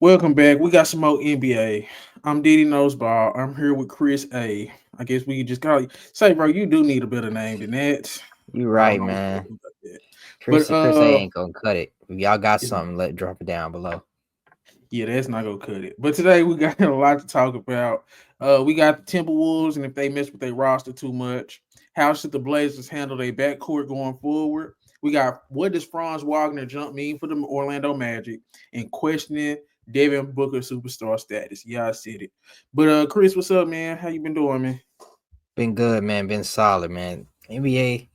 Welcome back. We got some more NBA. I'm Diddy Noseball. I'm here with Chris A. I guess we could just call you. Say, bro, you do need a better name than that. You I don't right, know what to man. do about that. But Chris A ain't gonna cut it. If y'all got it's not, something, let drop it down below. yeah, that's not gonna cut it. But today we got a lot to talk about. We got the Timberwolves and if they mess with their roster too much. How should the Blazers handle their backcourt going forward? We got what does Franz Wagner jump mean for the Orlando Magic and questioning Devin Booker superstar status. Yeah, I said it. But Chris, what's up, man? How you been doing, man? Been good, man. Been solid, man. NBA,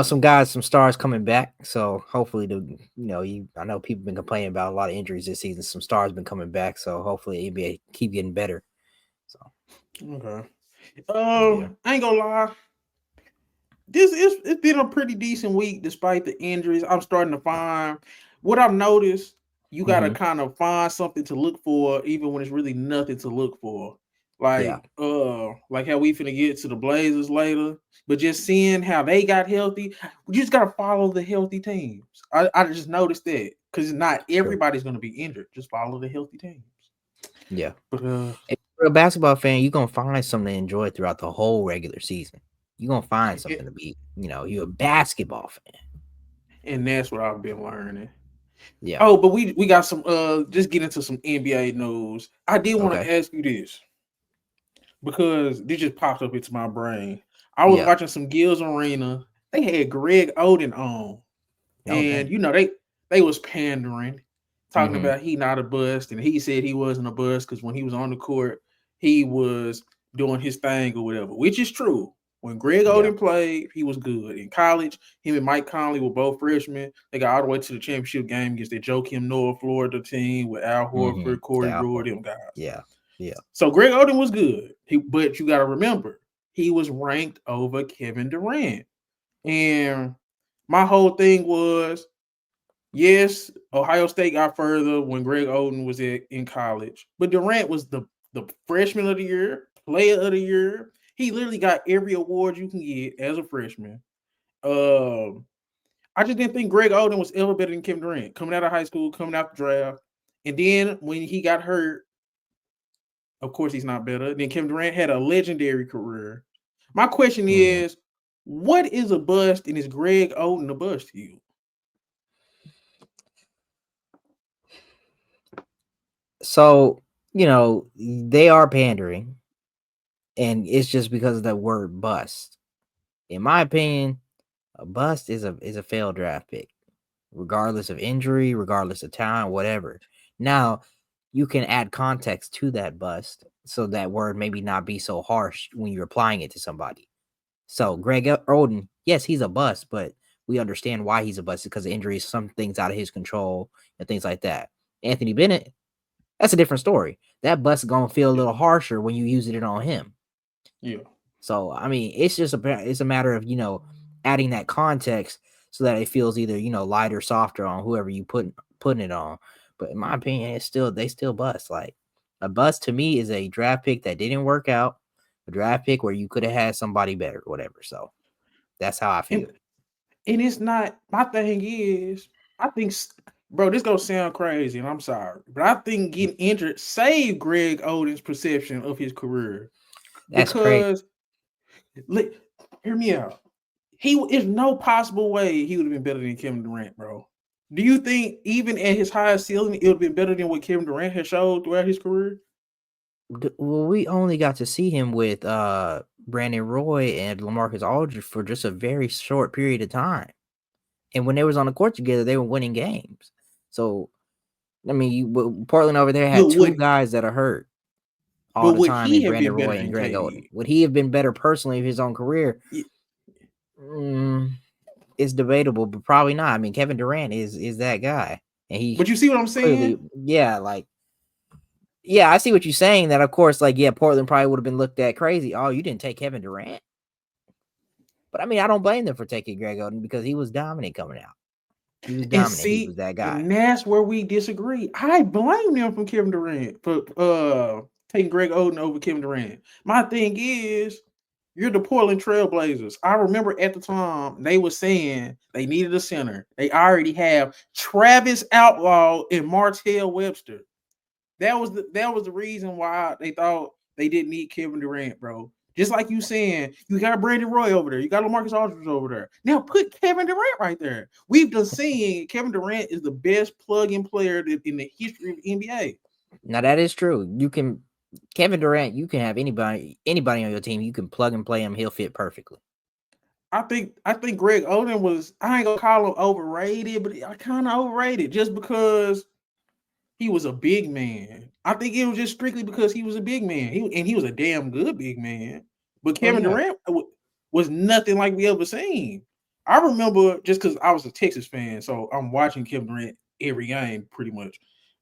some guys, some stars coming back. So hopefully I know people been complaining about a lot of injuries this season. Some stars been coming back. So hopefully NBA keep getting better. So Okay. yeah. I ain't gonna lie. It's been a pretty decent week despite the injuries. I'm starting to find what I've noticed. You gotta Mm-hmm. kind of find something to look for, even when it's really nothing to look for. Yeah. Like how we finna get to the Blazers later, but just seeing how they got healthy, you just gotta follow the healthy teams. I just noticed that because not True. everybody's gonna be injured. Just follow the healthy teams. Yeah. But If you're a basketball fan, you're gonna find something to enjoy throughout the whole regular season. You're gonna find it, something to be, you're a basketball fan. and that's what I've been learning. Yeah. Oh, but we got some just get into some NBA news. I did want Okay. to ask you this because this just popped up into my brain. I was Yeah. watching some Gills Arena. They had Greg Oden on, Oh and dang. they was pandering, talking Mm-hmm. about he not a bust, and he said he wasn't a bust because when he was on the court, he was doing his thing or whatever, which is true. When Greg Yeah. Oden played, he was good. In college, him and Mike Conley were both freshmen. They got all the way to the championship game against the Joakim Noah Florida team with Al Mm-hmm. Horford, Corey Yeah. Brewer, them guys. Yeah. Yeah. So Greg Oden was good. But you got to remember, he was ranked over Kevin Durant. And my whole thing was, yes, Ohio State got further when Greg Oden was in college, but Durant was the freshman of the year, player of the year. He literally got every award you can get as a freshman. Um, I just didn't think Greg Oden was ever better than Kevin Durant coming out of high school, coming out the draft, and then when he got hurt, of course he's not better. Then Kevin Durant had a legendary career. My question Mm-hmm. is, what is a bust, and is Greg Oden a bust to you? So, they are pandering, and it's just because of the word bust. In my opinion, a bust is a failed draft pick, regardless of injury, regardless of talent, whatever. Now, you can add context to that bust so that word maybe not be so harsh when you're applying it to somebody. So Greg Oden, yes, he's a bust, but we understand why he's a bust because of injuries, some things out of his control, and things like that. Anthony Bennett, that's a different story. That bust is gonna feel a Yeah, little harsher when you using it on him. yeah. So I mean, it's a matter of adding that context so that it feels either lighter, softer on whoever you putting it on. But in my opinion, they still bust. Like a bust to me is a draft pick that didn't work out, a draft pick where you could have had somebody better, whatever. So that's how I And feel. and it's not my thing is I think bro, this gonna sound crazy, and I'm sorry, but I think getting injured saved Greg Oden's perception of his career That's crazy. because li- hear me out. He is no possible way he would have been better than Kevin Durant, bro. Do you think even at his highest ceiling, it would have been better than what Kevin Durant has showed throughout his career? Well, we only got to see him with Brandon Roy and LaMarcus Aldridge for just a very short period of time. And when they was on the court together, they were winning games. So I mean, Portland over there had But two guys that are hurt all the would time he in have Brandon been better Roy and than Greg Oden. KD? Would he have been better personally in his own career? Mm, it's debatable, but probably not. I mean, Kevin Durant is that guy, and he But you see what I'm clearly, saying? yeah, I see what you're saying. That of course, Portland probably would have been looked at crazy. Oh, you didn't take Kevin Durant, but I mean, I don't blame them for taking Greg Oden because he was dominant coming out. He was And dominant. He was see, that guy. and that's where we disagree. I blame them from Kevin Durant for taking Greg Oden over Kevin Durant. My thing is, you're the Portland Trailblazers. I remember at the time they were saying they needed a center. They already have Travis Outlaw and Martell Webster. That was the reason why they thought they didn't need Kevin Durant, bro. Just like you saying, you got Brandon Roy over there, you got LaMarcus Aldridge over there. Now put Kevin Durant right there. We've just seen Kevin Durant is the best plug-in player in the history of the NBA. Now that is true. You can Kevin Durant. You can have anybody on your team. You can plug and play him. He'll fit perfectly. I think Greg Oden was, I ain't gonna call him overrated, but I kind of overrated just because he was a big man. I think it was just strictly because he was a big man. He was a damn good big man. But Kevin Durant was nothing like we ever seen. I remember just because I was a Texas fan, so I'm watching Kevin Durant every game pretty much.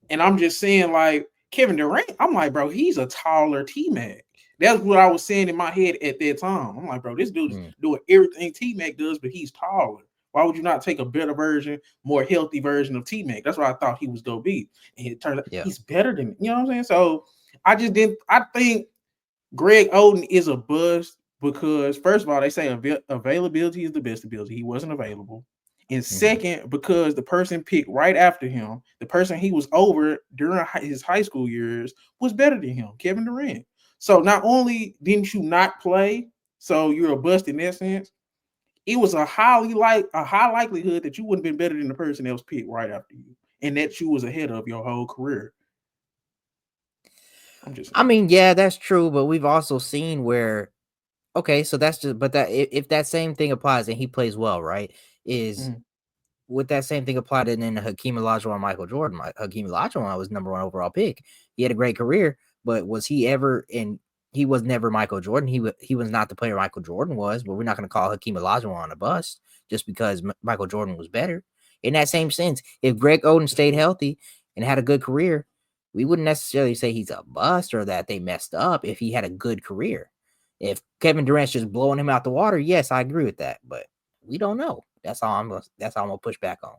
And I'm just saying, like, Kevin Durant, I'm like, bro, he's a taller T-Mac. That's what I was saying in my head at that time. I'm like, bro, this dude's doing everything T-Mac does, but he's taller. Why would you not take a better version, more healthy version of T-Mac? That's what I thought he was going to be. And it turns out he's better than me. You know what I'm saying? So I think Greg Oden is a bust because, first of all, they say availability is the best ability. He wasn't available. And second, because the person picked right after him, the person he was over during his high school years was better than him, Kevin Durant. So not only didn't you not play, so you're a bust in that sense, it was a high likelihood that you wouldn't have been better than the person that was picked right after you, and that you was ahead of your whole career. I mean, yeah, that's true, but we've also seen where, okay, so that's just, but that if that same thing applies and he plays well, right? Would that same thing apply to then Hakeem Olajuwon, Michael Jordan? Hakeem Olajuwon was #1 overall pick. He had a great career, but was he ever in? He was never Michael Jordan. He was not the player Michael Jordan was, but we're not going to call Hakeem Olajuwon a bust just because Michael Jordan was better. In that same sense, if Greg Oden stayed healthy and had a good career, we wouldn't necessarily say he's a bust or that they messed up if he had a good career. If Kevin Durant's just blowing him out the water, yes, I agree with that, but we don't know. That's all I'm gonna push back on.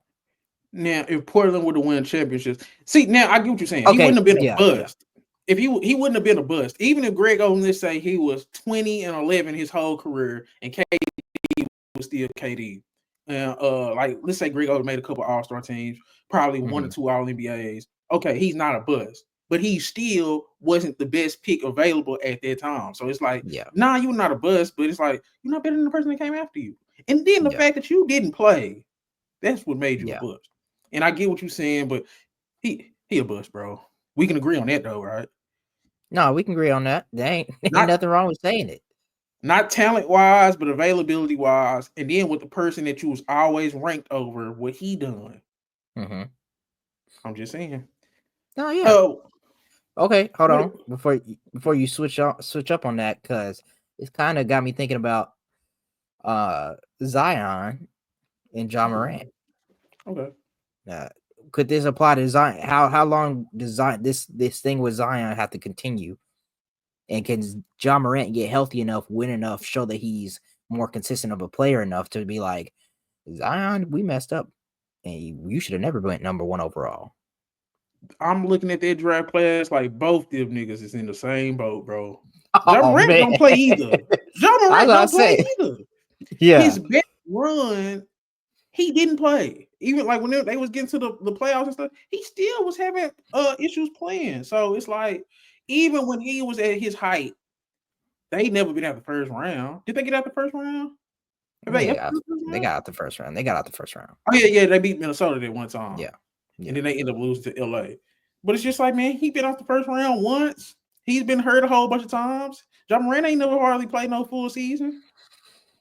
Now, if Portland would have won championships, see, now I get what you're saying. Okay. He wouldn't have been a bust. If he wouldn't have been a bust, even if Greg Oden, let's say he was 20-11 his whole career, and KD was still KD. Like let's say Greg Oden made a couple All-Star teams, probably 1 or 2 All-NBAs. Okay, he's not a bust, but he still wasn't the best pick available at that time. So it's like, nah, you're not a bust, but it's like you're not better than the person that came after you. And then the fact that you didn't play, that's what made you a bust. And I get what you're saying, but he a bust, bro. We can agree on that though, right? No, we can agree on that. There ain't nothing wrong with saying it. Not talent-wise, but availability-wise. And then with the person that you was always ranked over, what he done. I'm just saying. Oh, yeah. Okay, hold on. Before you switch up on that, because it's kind of got me thinking about Zion and Ja Morant. Okay. Could this apply to Zion? How long does this thing with Zion have to continue? And can Ja Morant get healthy enough, win enough, show that he's more consistent of a player enough to be like, Zion, we messed up, and you should have never went #1 overall. I'm looking at that draft class like both them niggas is in the same boat, bro. Ja Morant don't play either. Ja Morant don't play either. Yeah. His best run, he didn't play. Even like when they was getting to the playoffs and stuff, he still was having issues playing. So it's like, even when he was at his height, they never been out the first round. Did they get out the first round? They got out the first round. Oh yeah, they beat Minnesota that one time. Yeah. And then they end up losing to LA. But it's just like, man, he been off the first round once. He's been hurt a whole bunch of times. Ja Morant ain't never hardly played no full season.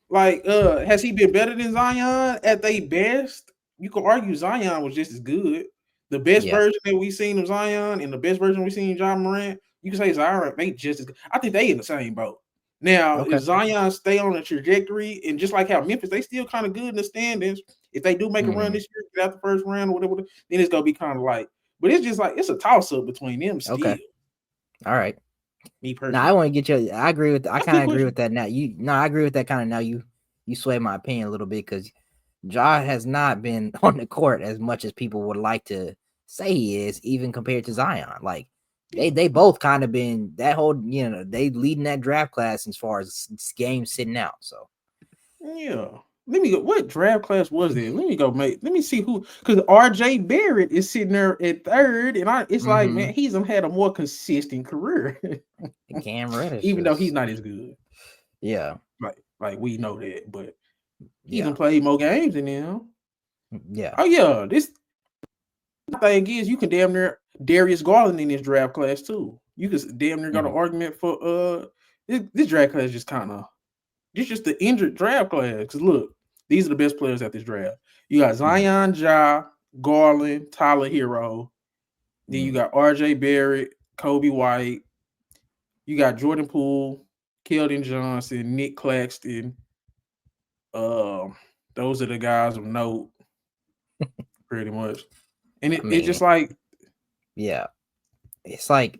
Like, has he been better than Zion at their best? You could argue Zion was just as good. The best version that we've seen of Zion and the best version we've seen of Ja Morant, you can say Zion, they just as good. I think they in the same boat. Now, if Zion stay on a trajectory, and just like how Memphis, they still kind of good in the standings. If they do make a run this year, get out the first round or whatever, then it's gonna be kind of like. But it's just like it's a toss-up between them still. Okay. All right. Me personally. Now I want to get you. I agree with. I kind of agree with that. Now I agree with that kind of. Now you sway my opinion a little bit because Ja has not been on the court as much as people would like to say he is, even compared to Zion. Like they both kind of been that whole. They leading that draft class as far as games sitting out. So yeah. Let me go. What draft class was it? Let me go make. Let me see who. Because R.J. Barrett is sitting there at third, and it's like, man, he's had a more consistent career. Cam Reddish, even though he's not as good. Yeah, like we know that, but he done played more games than them. Yeah. Oh yeah, this thing is you can damn near Darius Garland in this draft class too. You could damn near got an argument for this draft class just kind of. This just the injured draft class. Because look, these are the best players at this draft. You got Zion, Ja, Garland, Tyler Hero. Then you got R.J. Barrett, Kobe White. You got Jordan Poole, Keldon Johnson, Nick Claxton. Those are the guys of note, pretty much. And it's just like, it's like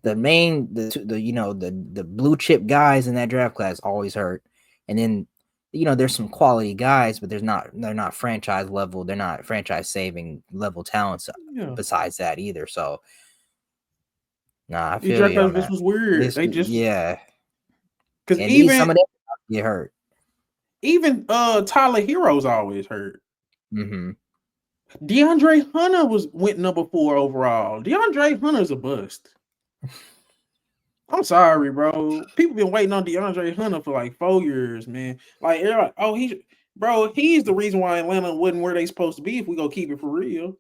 the main the blue chip guys in that draft class always hurt, and then there's some quality guys, but they're not franchise level, they're not franchise saving level talents besides that either. So I feel you on that. This was weird. They just because even some of them get hurt. Even Tyler Hero's always hurt. DeAndre Hunter went number 4 overall. DeAndre Hunter's a bust. I'm sorry, bro. People been waiting on DeAndre Hunter for like 4 years, man. Like, oh, he's the reason why Atlanta wasn't where they supposed to be. If we go keep it for real,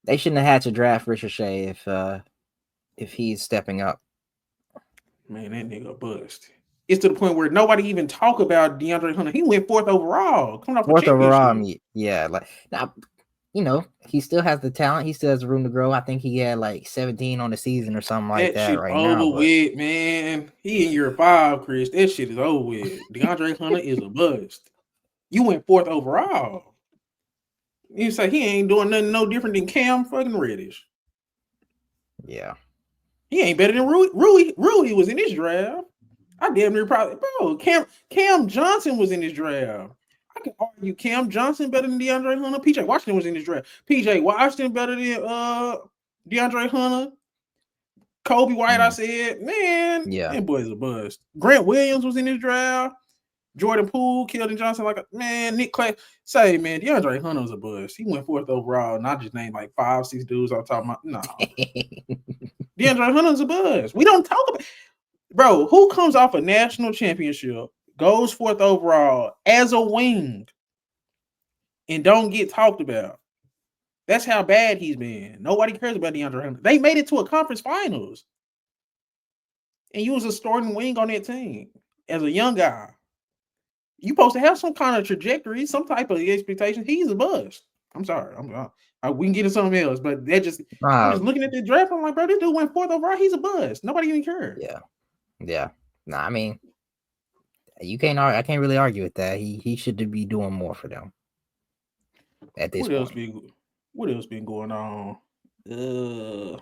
they shouldn't have had to draft Ricochet if he's stepping up. Man, that nigga bust. It's to the point where nobody even talk about DeAndre Hunter. He went 4th overall, coming off 4th overall. Yeah, like now, he still has the talent. He still has room to grow. I think he had like 17 on the season or something like that right now. Over with, man. He in year 5, Chris. That shit is over with. DeAndre Hunter is a bust. You went 4th overall. You say he ain't doing nothing no different than Cam fucking Reddish. Yeah. He ain't better than Rui. Rui was in this draft. I damn near probably, bro. Cam Johnson was in this draft. I can argue Cam Johnson better than DeAndre Hunter. PJ Washington was in this draft. PJ Washington better than DeAndre Hunter. Kobe White, I said, man, that boy's a bust. Grant Williams was in this draft. Jordan Poole, Keldon Johnson, Nick Clay. Say, man, DeAndre Hunter was a bust. He went 4th overall, and I just named like 5-6 dudes I'm talking about. No. DeAndre Hunter's a bust. We don't talk about. Bro, who comes off a national championship, goes 4th overall as a wing, and don't get talked about? That's how bad he's been. Nobody cares about DeAndre Hunter. They made it to a conference finals, and you was a starting wing on that team as a young guy. You supposed to have some kind of trajectory, some type of expectation. He's a bust. I'm sorry. We can get into something else, but I'm just looking at the draft. I'm like, bro, this dude went 4th overall. He's a bust. Nobody even cares. Yeah. Nah, I mean, I can't really argue with that. He should be doing more for them at this point. What else been going on? You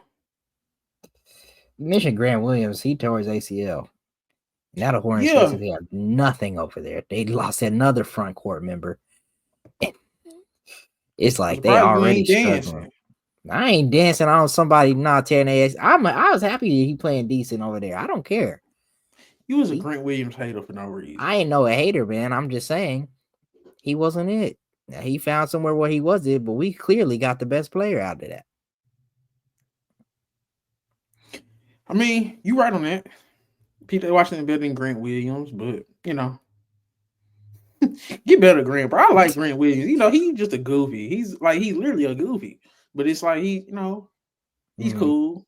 mentioned Grant Williams. He tore his ACL. Now the Hornets basically have nothing over there. They lost another front court member. It's like they already struggling. I ain't dancing on somebody not tearing their ass. I was happy he playing decent over there. I don't care. You was a Grant Williams hater for no reason. I ain't no a hater, man. I'm just saying he wasn't it. Now, he found somewhere where he was it, but we clearly got the best player out of that. I mean, you right on that. People watching better than Grant Williams, but get better, Grant. Bro, I like Grant Williams. He's just a goofy. He's literally a goofy. But it's like he's cool.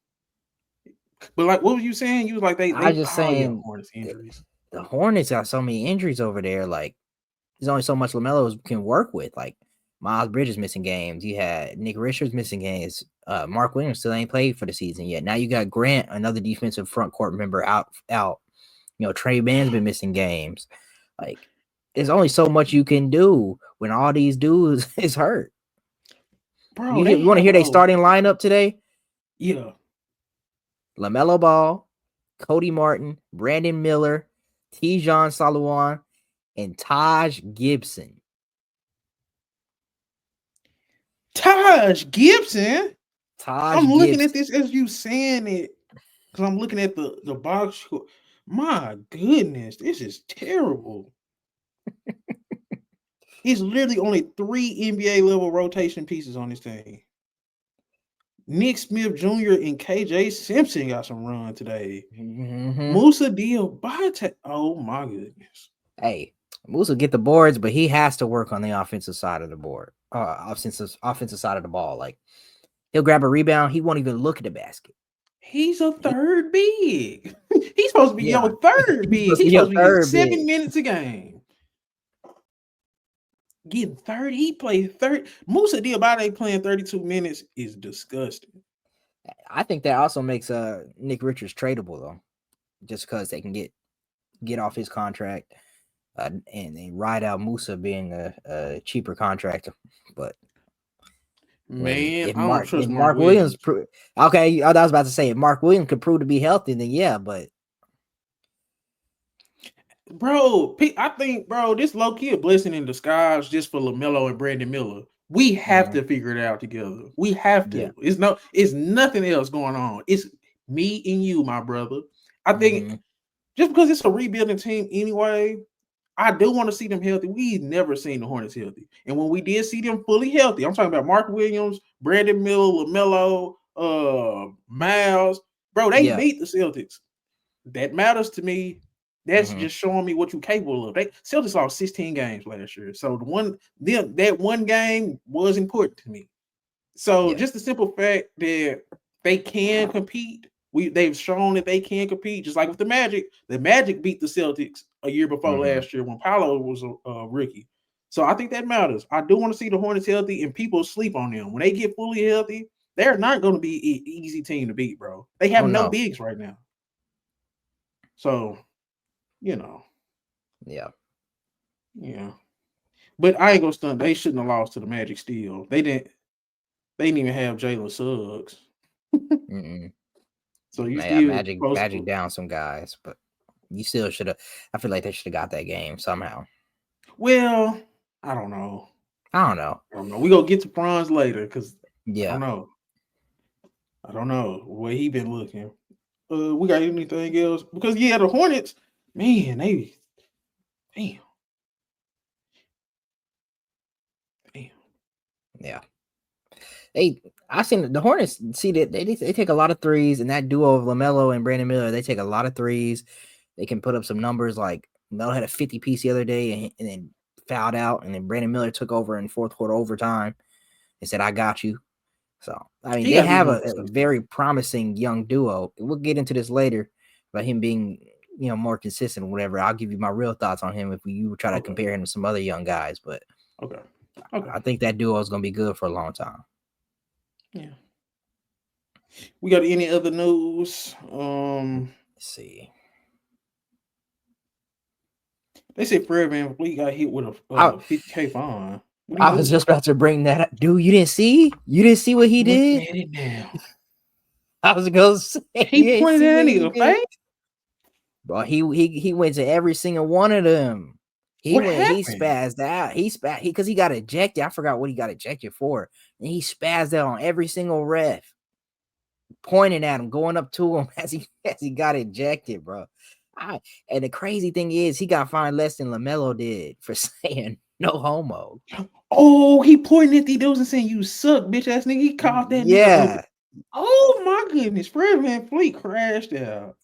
But like, what was you saying? You was like they. I just saying Hornets injuries. The Hornets got so many injuries over there. Like, there's only so much LaMelo can work with. Like, Miles Bridges missing games. You had Nick Richards missing games. Mark Williams still ain't played for the season yet. Now you got Grant, another defensive front court member, out. Trey Mann's been missing games. Like, there's only so much you can do when all these dudes is hurt. Bro, you want to hear their starting lineup today? Yeah. LaMelo Ball, Cody Martin, Brandon Miller, Tijon Salawan, and Taj Gibson. Taj Gibson? I'm looking at this as you saying it because I'm looking at the box score. My goodness, this is terrible. It's literally only 3 NBA level rotation pieces on this team. Nick Smith Jr. and KJ Simpson got some run today. Musa Diabate. Oh my goodness. Hey, Musa get the boards, but he has to work on the offensive side of the board. Offensive side of the ball. Like he'll grab a rebound, he won't even look at the basket. He's a third big. He's supposed to be your third big. He's supposed to be getting 7 minutes a game. Getting 30. He played 30. Musa Diabate playing 32 minutes is disgusting. I think that also makes Nick Richards tradable though, just because they can get off his contract and ride out Musa being a cheaper contract. But man, if I don't trust Mark Williams. Okay, I was about to say if Mark Williams could prove to be healthy, then yeah, but. Bro, I think, bro, this low key a blessing in disguise just for LaMelo and Brandon Miller. We have to figure it out together. We have to. Yeah. It's nothing else going on. It's me and you, my brother. I think just because it's a rebuilding team anyway, I do want to see them healthy. We've never seen the Hornets healthy. And when we did see them fully healthy, I'm talking about Mark Williams, Brandon Miller, LaMelo, Miles. Bro, they beat the Celtics. That matters to me. That's just showing me what you're capable of. Celtics lost 16 games last year. So that one game was important to me. So just the simple fact that they can compete, they've shown that they can compete. Just like with the Magic beat the Celtics a year before last year when Paolo was a rookie. So I think that matters. I do want to see the Hornets healthy, and people sleep on them. When they get fully healthy, they're not going to be an easy team to beat, bro. They have no bigs right now. So, Yeah. But I ain't gonna stunt. They shouldn't have lost to the Magic still. They didn't even have Jalen Suggs. So you still Magic down some guys, but you still should have. I feel like they should have got that game somehow. Well, I don't know. We gonna get to Franz later because I don't know where he been looking. We got anything else? Because the Hornets, man, damn. Yeah. I seen the Hornets see that they take a lot of threes, and that duo of LaMelo and Brandon Miller, they take a lot of threes. They can put up some numbers. Like Melo had a 50 piece the other day and then fouled out, and then Brandon Miller took over in fourth quarter overtime and said, "I got you." So I mean, they have a very promising young duo. We'll get into this later about him being more consistent or whatever. I'll give you my real thoughts on him if you try to compare him to some other young guys. But I think that duo is going to be good for a long time. Yeah. We got any other news? Let's see. They said Fred VanVleet got hit with a $50K fine. I was just about to bring that up. Dude, you didn't see? You didn't see what he did? Look at it now. I was going to say. He pointed at nigga face? Bro, he went to every single one of them. He spazzed out. Because he got ejected. I forgot what he got ejected for. And he spazzed out on every single ref, pointing at him, going up to him as he got ejected, bro. And the crazy thing is, he got fined less than LaMelo did for saying no homo. Oh, he pointing at the dudes and saying you suck, bitch ass nigga. He called that nigga. Oh my goodness, Fred VanVleet crashed out.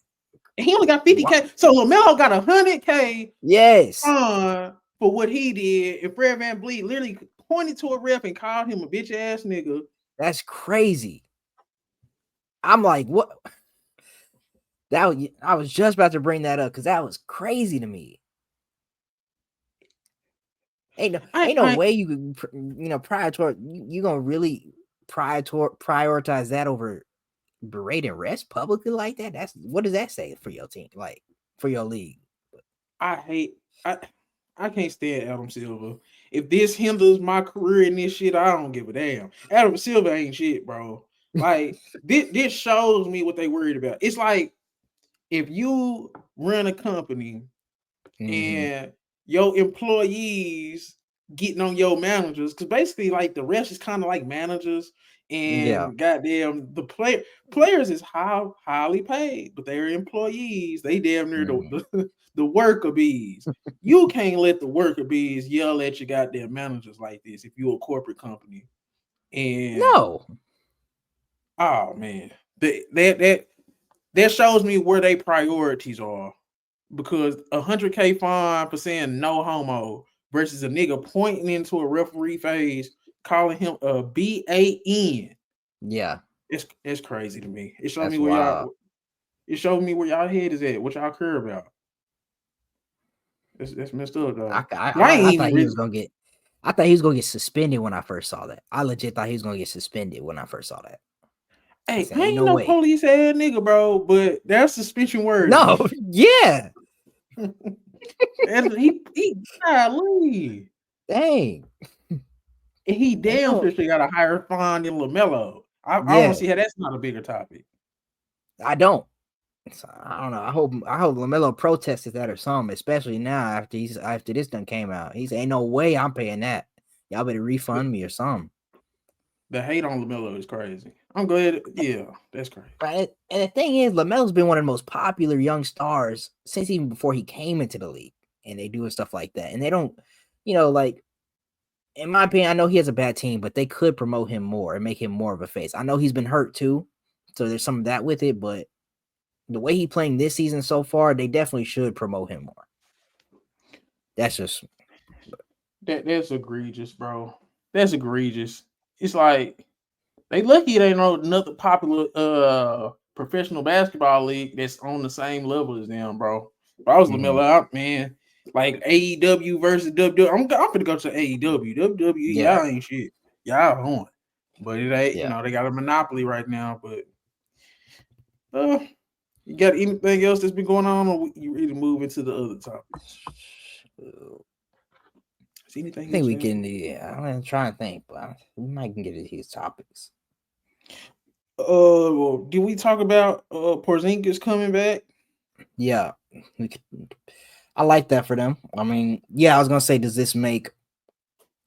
He only got 50K. So LaMelo got 100K. Yes. For what he did, and Fred VanVleet literally pointed to a ref and called him a bitch ass nigga. That's crazy. I'm like, what? I was just about to bring that up because that was crazy to me. Ain't no way you could, you gonna really prioritize that over berating refs publicly like that? What does that say for your team, like for your league? I can't stand Adam Silver. If this hinders my career in this shit, I don't give a damn. Adam Silver ain't shit, bro. Like this shows me what they worried about. It's like if you run a company and your employees getting on your managers, because basically like the rest is kind of like managers, Yeah. and goddamn the players is highly paid, but they're employees. They damn near the worker bees. You can't let the worker bees yell at your goddamn managers like this if you're a corporate company. And No. oh man, that shows me where they priorities are, because 100K fine for saying no homo versus a nigga pointing into a referee face, calling him a BAN. Yeah. It's crazy to me. It showed That's me where wild. y'all head is at, what y'all care about. That's messed up though. I ain't I even thought he really. was gonna get. I thought he was gonna get suspended when I first saw that. I legit thought he was gonna get suspended when I first saw that. I Hey, said, I "Ain't ain't no no way." police ass nigga, bro, but that's suspension No. worthy. Yeah. He golly. Dang. And he Ain't damn no. sure got a higher fine than LaMelo. I don't Yeah. see how that's not a bigger topic. I don't. So, I don't know. I hope LaMelo protested that or something, especially now after this done came out. He said, "Ain't no way I'm paying that. Y'all better refund me or something." The hate on LaMelo is crazy. I'm glad. Yeah, that's crazy. Right? And the thing is, LaMelo's been one of the most popular young stars since even before he came into the league. And they do stuff like that. And they don't, like, in my opinion, I know he has a bad team, but they could promote him more and make him more of a face. I know he's been hurt too, so there's some of that with it, but the way he playing this season so far, they definitely should promote him more. That's just That's egregious, bro. That's egregious. It's like they lucky they know another popular professional basketball league that's on the same level as them, bro. If I was LaMelo out, man, like AEW versus WWE, I'm gonna go to AEW. WWE, yeah, y'all ain't shit. Y'all on. But it ain't, yeah. they got a monopoly right now. But you got anything else that's been going on, or you ready to move into the other topics? Is I anything think else? we can. Yeah, I'm trying to think, but we might can get into these topics. Well, did we talk about Porzingis coming back? Yeah, we could, I like that for them. I mean, yeah, I was gonna say, does this make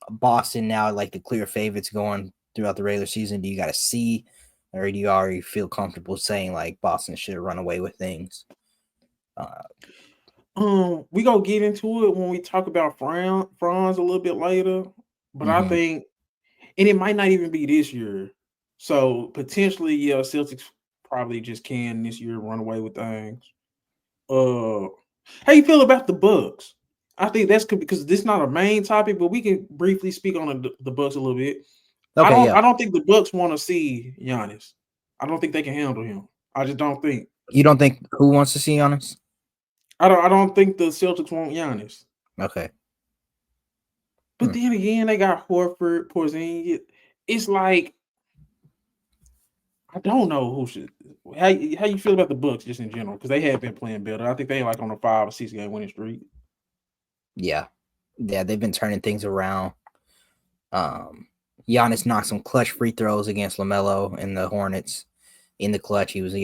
Boston now like the clear favorites going throughout the regular season? Do you got to see, or do you already feel comfortable saying like Boston should run away with things? We gonna get into it when we talk about Franz a little bit later, but I think, and it might not even be this year. So potentially, yeah, Celtics probably just can this year run away with things. How you feel about the Bucks? I think that's good because this is not a main topic, but we can briefly speak on the Bucks a little bit. Okay, yeah. I don't think the Bucks want to see Giannis. I don't think they can handle him. I just don't think. You don't think who wants to see Giannis? I don't think the Celtics want Giannis. Okay. But then again, they got Horford, Porzingis. It's like I don't know who should. How you feel about the Bucks just in general? Because they have been playing better. I think they like on a 5 or 6 game winning streak. Yeah, they've been turning things around. Giannis knocked some clutch free throws against LaMelo and the Hornets in the clutch. He was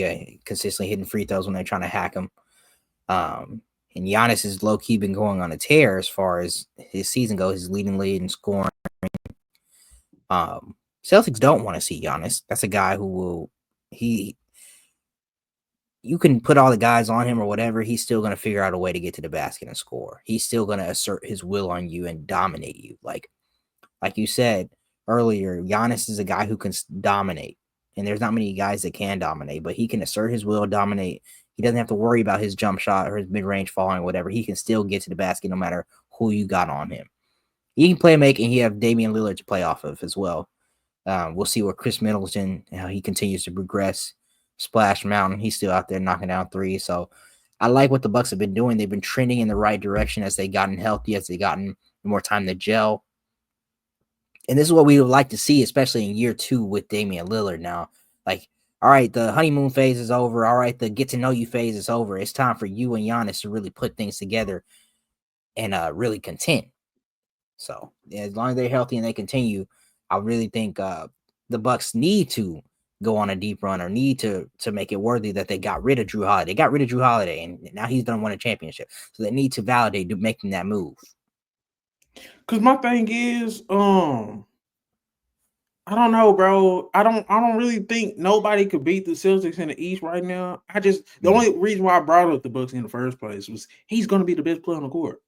consistently hitting free throws when they're trying to hack him. And Giannis is low key been going on a tear as far as his season goes. He's leading lead and scoring. Celtics don't want to see Giannis. That's a guy who will you can put all the guys on him or whatever. He's still going to figure out a way to get to the basket and score. He's still going to assert his will on you and dominate you. Like you said earlier, Giannis is a guy who can dominate. And there's not many guys that can dominate, but he can assert his will, dominate. He doesn't have to worry about his jump shot or his mid-range falling or whatever. He can still get to the basket no matter who you got on him. He can play make, and he have Damian Lillard to play off of as well. We'll see what Chris Middleton, how he continues to progress. Splash Mountain, he's still out there knocking down threes. So I like what the Bucks have been doing. They've been trending in the right direction as they gotten healthy, as they gotten more time to gel. And this is what we would like to see, especially in year 2 with Damian Lillard now. Like, all right, the honeymoon phase is over. All right, the get to know you phase is over. It's time for you and Giannis to really put things together and really contend. So as long as they're healthy and they continue, I really think the Bucks need to go on a deep run or need to make it worthy that they got rid of Drew Holiday. They got rid of Drew Holiday, and now he's done won a championship. So they need to validate making that move. Cause my thing is, I don't know, bro. I don't really think nobody could beat the Celtics in the East right now. The Mhm. only reason why I brought up the Bucks in the first place was he's gonna be the best player on the court.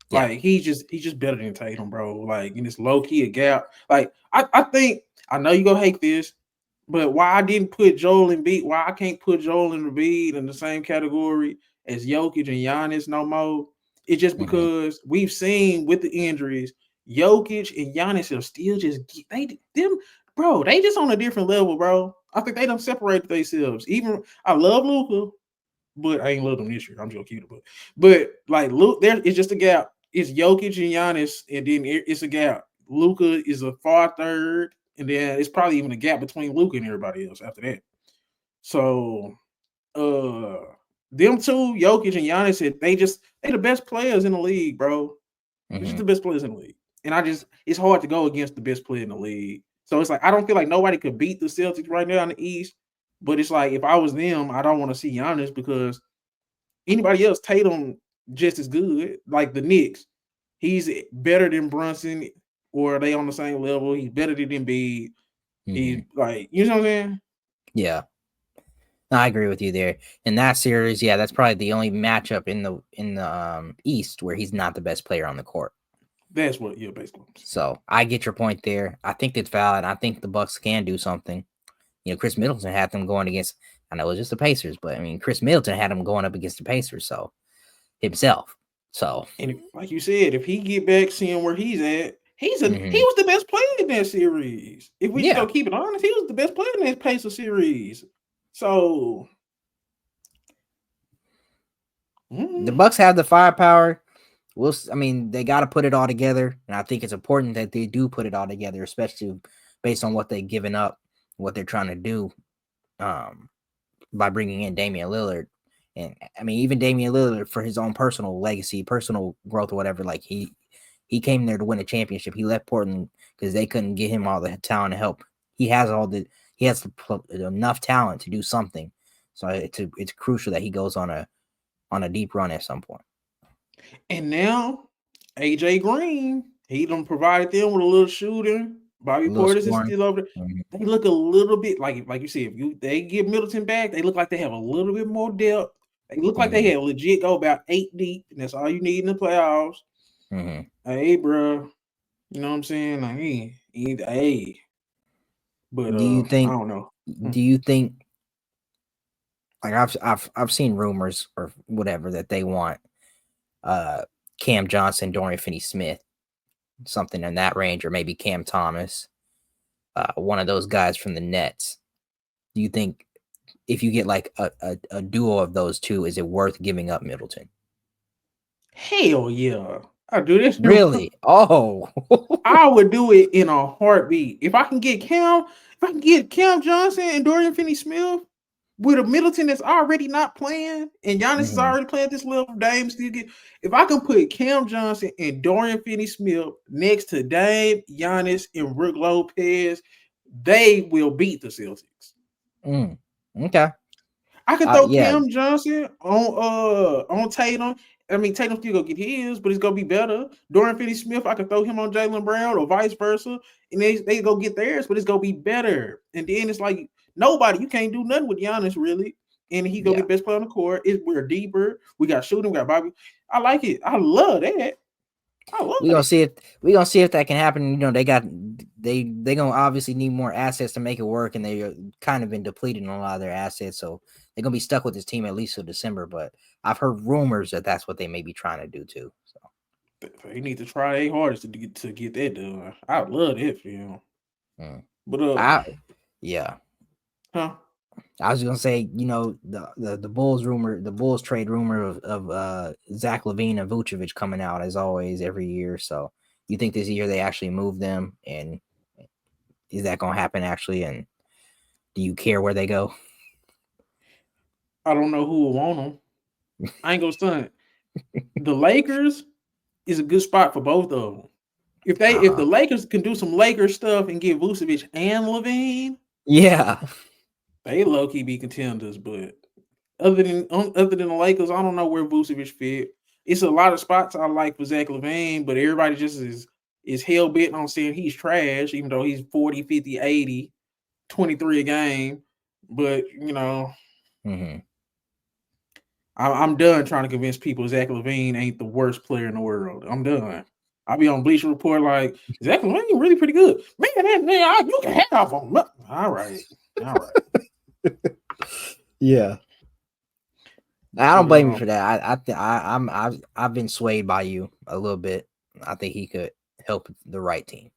Yeah. Like he's just better than Tatum, bro. Like in this low key a gap. Like I think I know you gonna hate this, but why I didn't put Joel Embiid, why I can't put Joel Embiid in the same category as Jokic and Giannis no more? It's just Mhm. because we've seen with the injuries, Jokic and Giannis are still just bro. They just on a different level, bro. I think they don't separate themselves. Even I love Luka, but I ain't love them this year. I'm just keep it, but like Luke, there it's just a gap. It's Jokic and Giannis, and then it's a gap. Luka is a far third, and then it's probably even a gap between Luka and everybody else after that. So, them two, Jokic and Giannis, they the best players in the league, bro. They're just Mhm. the best players in the league, and it's hard to go against the best player in the league. So it's like I don't feel like nobody could beat the Celtics right now in the East. But it's like if I was them, I don't want to see Giannis because anybody else, Tatum just as good. Like the Knicks, he's better than Brunson, or are they on the same level? He's better than Embiid. He's Mhm. like, you know what I'm saying? Yeah. No, I agree with you there. In that series, yeah, that's probably the only matchup in the East where he's not the best player on the court. That's what you're basically. So I get your point there. I think it's valid. I think the Bucks can do something. You know, Chris Middleton had them going against. I know it was just the Pacers, but I mean, Chris Middleton had them going up against the Pacers, so himself. So, And like you said, if he get back seeing where he's at, he mhm. was the best player in that series. If we just Yeah, go keep it honest, he was the best player in that Pacer series. So, the mm, Bucks have the firepower. I mean, they got to put it all together, and I think it's important that they do put it all together, especially based on what they've given up, what they're trying to do, um, by bringing in Damian Lillard. And I mean, even Damian Lillard for his own personal legacy, personal growth, or whatever. Like he came there to win a championship. He left Portland because they couldn't get him all the talent and help. He has enough talent to do something. So it's crucial that he goes on a deep run at some point. and now AJ Green, he done provided them with a little shooting. Bobby A little Portis is scoring. still over there. Mhm. They look a little bit like you said, if they get Middleton back, they look like they have a little bit more depth. They look like they Mhm. had legit go about 8 deep, and that's all you need in the playoffs. Mhm. Hey, bro, you know what I'm saying? Like, hey, but Do you I think? don't know. Do you think? Like I've seen rumors or whatever that they want uh Cam Johnson, Dorian Finney-Smith, something in that range, or maybe Cam Thomas, one of those guys from the Nets. Do you think if you get like a duo of those two, is it worth giving up Middleton? Hell yeah, I do this. Really? Oh, I would do it in a heartbeat. If I can get Cam Johnson and Dorian Finney-Smith with a Middleton that's already not playing, and Giannis is Mhm. already playing at this level, Dame still get. If I can put Cam Johnson and Dorian Finney-Smith next to Dame, Giannis, and Brook Lopez, they will beat the Celtics. Okay. I could throw Yeah. Cam Johnson on Tatum. I mean, Tatum still gonna get his, but it's gonna be better. Dorian Finney-Smith, I could throw him on Jaylen Brown or vice versa, and they go get theirs, but it's gonna be better. And then it's like nobody, you can't do nothing with Giannis really, and he gonna be Yeah. the best player on the court. We're deeper. We got shooting. We got Bobby. I like it. I love that. I love We gonna it. see if that can happen. You know, they gonna obviously need more assets to make it work, and they kind of been depleting a lot of their assets, so they're gonna be stuck with this team at least till December. But I've heard rumors that that's what they may be trying to do too. So They need to try their hardest to get that done. I love that film. mm. But I yeah, huh? I was gonna say, you know, the Bulls trade rumor of Zach LaVine and Vucevic coming out as always every year. So you think this year they actually move them, and is that gonna happen actually? And do you care where they go? I don't know who will want them. I ain't gonna stunt. The Lakers is a good spot for both of them. If Uh-huh. the Lakers can do some Lakers stuff and get Vucevic and Levine, Yeah. they low key be contenders. But other than the Lakers, I don't know where Vucevic fit. it's a lot of spots I like for Zach LaVine, but everybody just is hell bent on saying he's trash, even though he's 40, 50, 80, 23 a game. But I'm done trying to convince people Zach LaVine ain't the worst player in the world. I'm done. I'll be on Bleacher Report like Zach LaVine really pretty good. Man, you can have him. All right. Yeah. I don't blame you for that. I've been swayed by you a little bit. I think he could help the right team.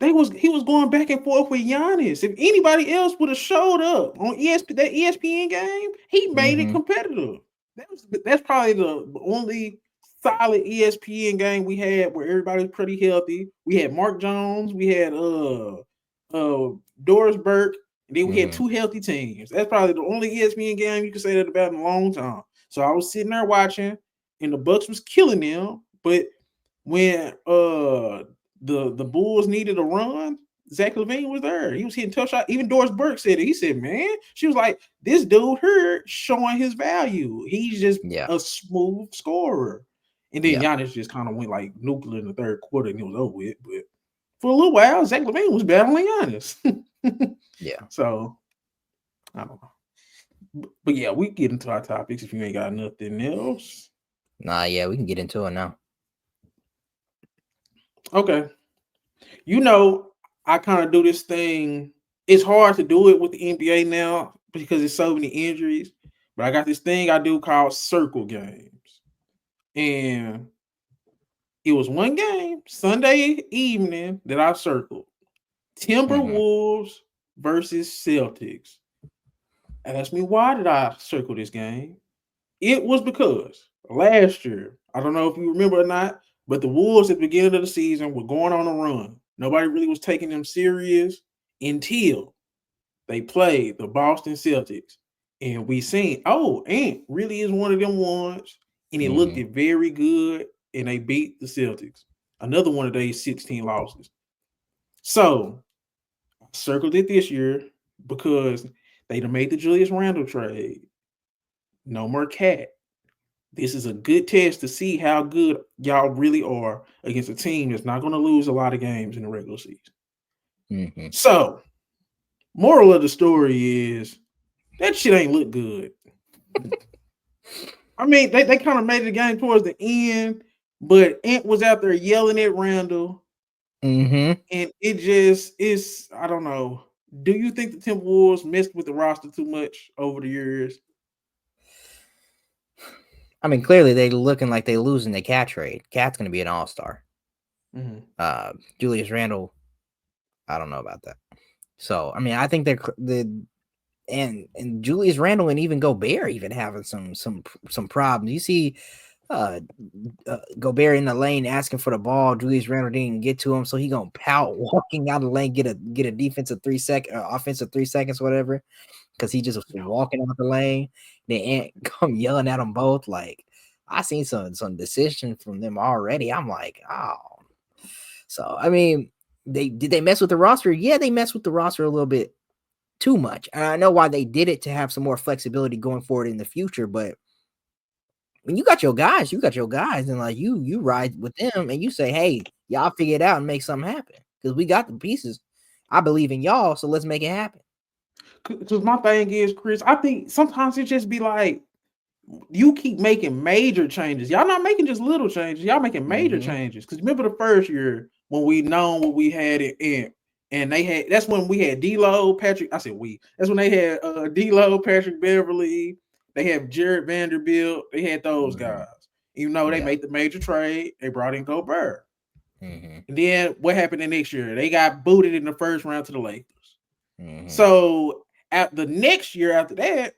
He was going back and forth with Giannis. If anybody else would have showed up on that ESPN game, he made it competitive. That's probably the only solid ESPN game we had where everybody was pretty healthy. We had Mark Jones, we had Doris Burke, and then we had two healthy teams. That's probably the only ESPN game you can say that about in a long time. So I was sitting there watching, and the Bucks was killing them. But when the Bulls needed a run, Zach LaVine was there. He was hitting tough shots. Even Doris Burke said it. He said, man, she was like, this dude here showing his value. He's just a smooth scorer. And then Giannis just kind of went like nuclear in the third quarter and it was over with. But for a little while, Zach LaVine was battling Giannis. So, I don't know. But yeah, we get into our topics if you ain't got nothing else. Nah, yeah, we can get into it now. Okay. I kind of do this thing. It's hard to do it with the NBA now because there's so many injuries. But I got this thing I do called circle games. And it was one game, Sunday evening, that I circled. Timberwolves versus Celtics. Ask me, why did I circle this game? It was because last year, I don't know if you remember or not, but the Wolves at the beginning of the season were going on a run. Nobody really was taking them serious until they played the Boston Celtics. And we seen, Ant really is one of them ones. And it looked very good. And they beat the Celtics. Another one of those 16 losses. So I circled it this year because they made the Julius Randle trade. No more Cat. This is a good test to see how good y'all really are against a team that's not going to lose a lot of games in the regular season. So, moral of the story is that shit ain't look good. I mean, they kind of made the game towards the end, but Ant was out there yelling at Randall. And it just is, I don't know. Do you think the Timberwolves messed with the roster too much over the years? I mean, clearly they looking like they losing the Cat trade. Cat's going to be an all-star. Julius Randle, I don't know about that. So, I mean, I think and Julius Randle and even Gobert even having some problems. You see Gobert in the lane asking for the ball. Julius Randle didn't get to him, so he gonna pout walking out of the lane, get a defensive 3 second, offensive 3 seconds, whatever, because he just was walking out the lane. They ain't come yelling at them both. Like, I seen some decision from them already. I'm like, oh. So I mean, did they mess with the roster? Yeah, they messed with the roster a little bit too much. And I know why they did it, to have some more flexibility going forward in the future. But when you got your guys, and like you ride with them and you say, hey, y'all figure it out and make something happen. Because we got the pieces. I believe in y'all, so let's make it happen. Because my thing is, Chris, I think sometimes it just be like, you keep making major changes. Y'all not making just little changes. Y'all making major changes. Because remember the first year when we known what we had in, and they had, that's when we had D-Lo, Patrick. I said we. That's when they had D-Lo, Patrick Beverly. They have Jared Vanderbilt. They had those guys. Even though they made the major trade, they brought in Gobert. And then what happened the next year? They got booted in the first round to the Lakers. So at the next year after that,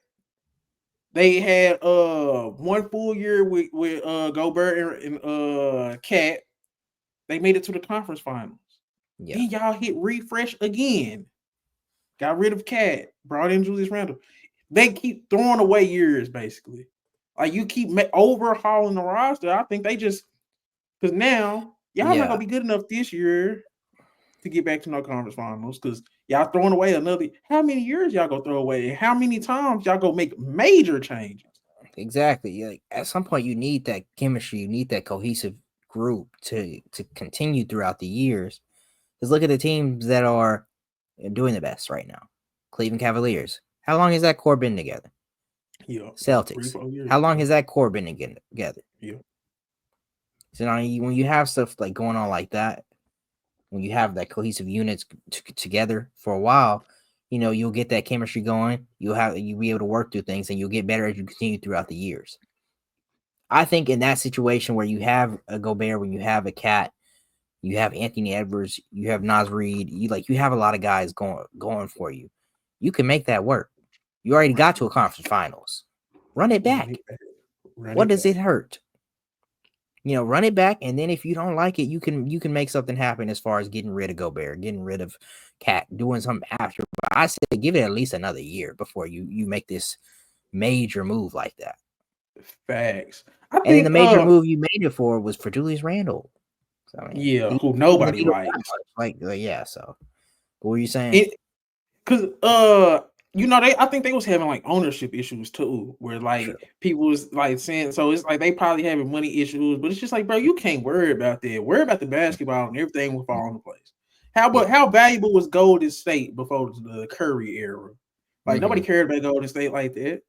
they had one full year with Gobert and Cat. They made it to the conference finals. Then y'all hit refresh again. Got rid of Cat, brought in Julius Randle. They keep throwing away years, basically. Like, you keep overhauling the roster. I think they just, because now y'all not gonna be good enough this year to get back to no conference finals, because y'all throwing away another. How many years y'all gonna throw away? How many times y'all gonna make major changes? Exactly. Like at some point, you need that chemistry. You need that cohesive group to continue throughout the years. Because look at the teams that are doing the best right now. Cleveland Cavaliers. How long has that core been together? Yeah, about Celtics. 3-4 years. How long has that core been together? Yeah. So now when you have stuff like going on like that, when you have that cohesive units together for a while, you'll get that chemistry going. You'll be able to work through things, and you'll get better as you continue throughout the years. I think in that situation where you have a Gobert, when you have a Cat, you have Anthony Edwards, you have Naz Reid, you have a lot of guys going for you. You can make that work. You already got to a conference finals. Run it back. What does it hurt? Run it back, and then if you don't like it, you can make something happen as far as getting rid of Gobert, getting rid of Cat, doing something after. But I say give it at least another year before you make this major move like that. Facts. And then the major move you made it for was for Julius Randle. So, who nobody likes. Yeah. So, what were you saying? Because I think they was having like ownership issues too, where like people was like saying, so it's like they probably having money issues, but it's just like, bro, you can't worry about that. Worry about the basketball and everything will fall into place. How valuable was Golden State before the Curry era? Like nobody cared about Golden State like that.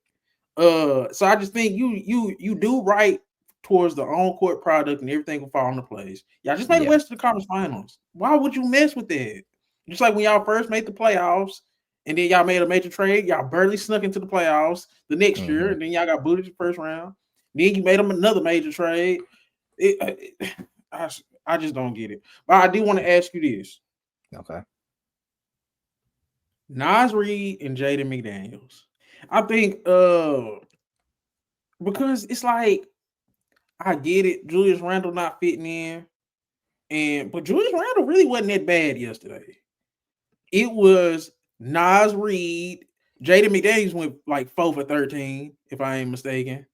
So I just think you do right towards the on-court product and everything will fall into place. Y'all just made the Western Conference Finals. Why would you mess with that? Just like when y'all first made the playoffs and then y'all made a major trade, y'all barely snuck into the playoffs the next year, and then y'all got booted the first round. Then you made them another major trade. I just don't get it. But I do want to ask you this. Okay. Naz Reid and Jaden McDaniels. I think because it's like I get it, Julius Randle not fitting in, but Julius Randle really wasn't that bad yesterday. It was Naz Reid, Jaden McDaniels went like 4 for 13, if I ain't mistaken.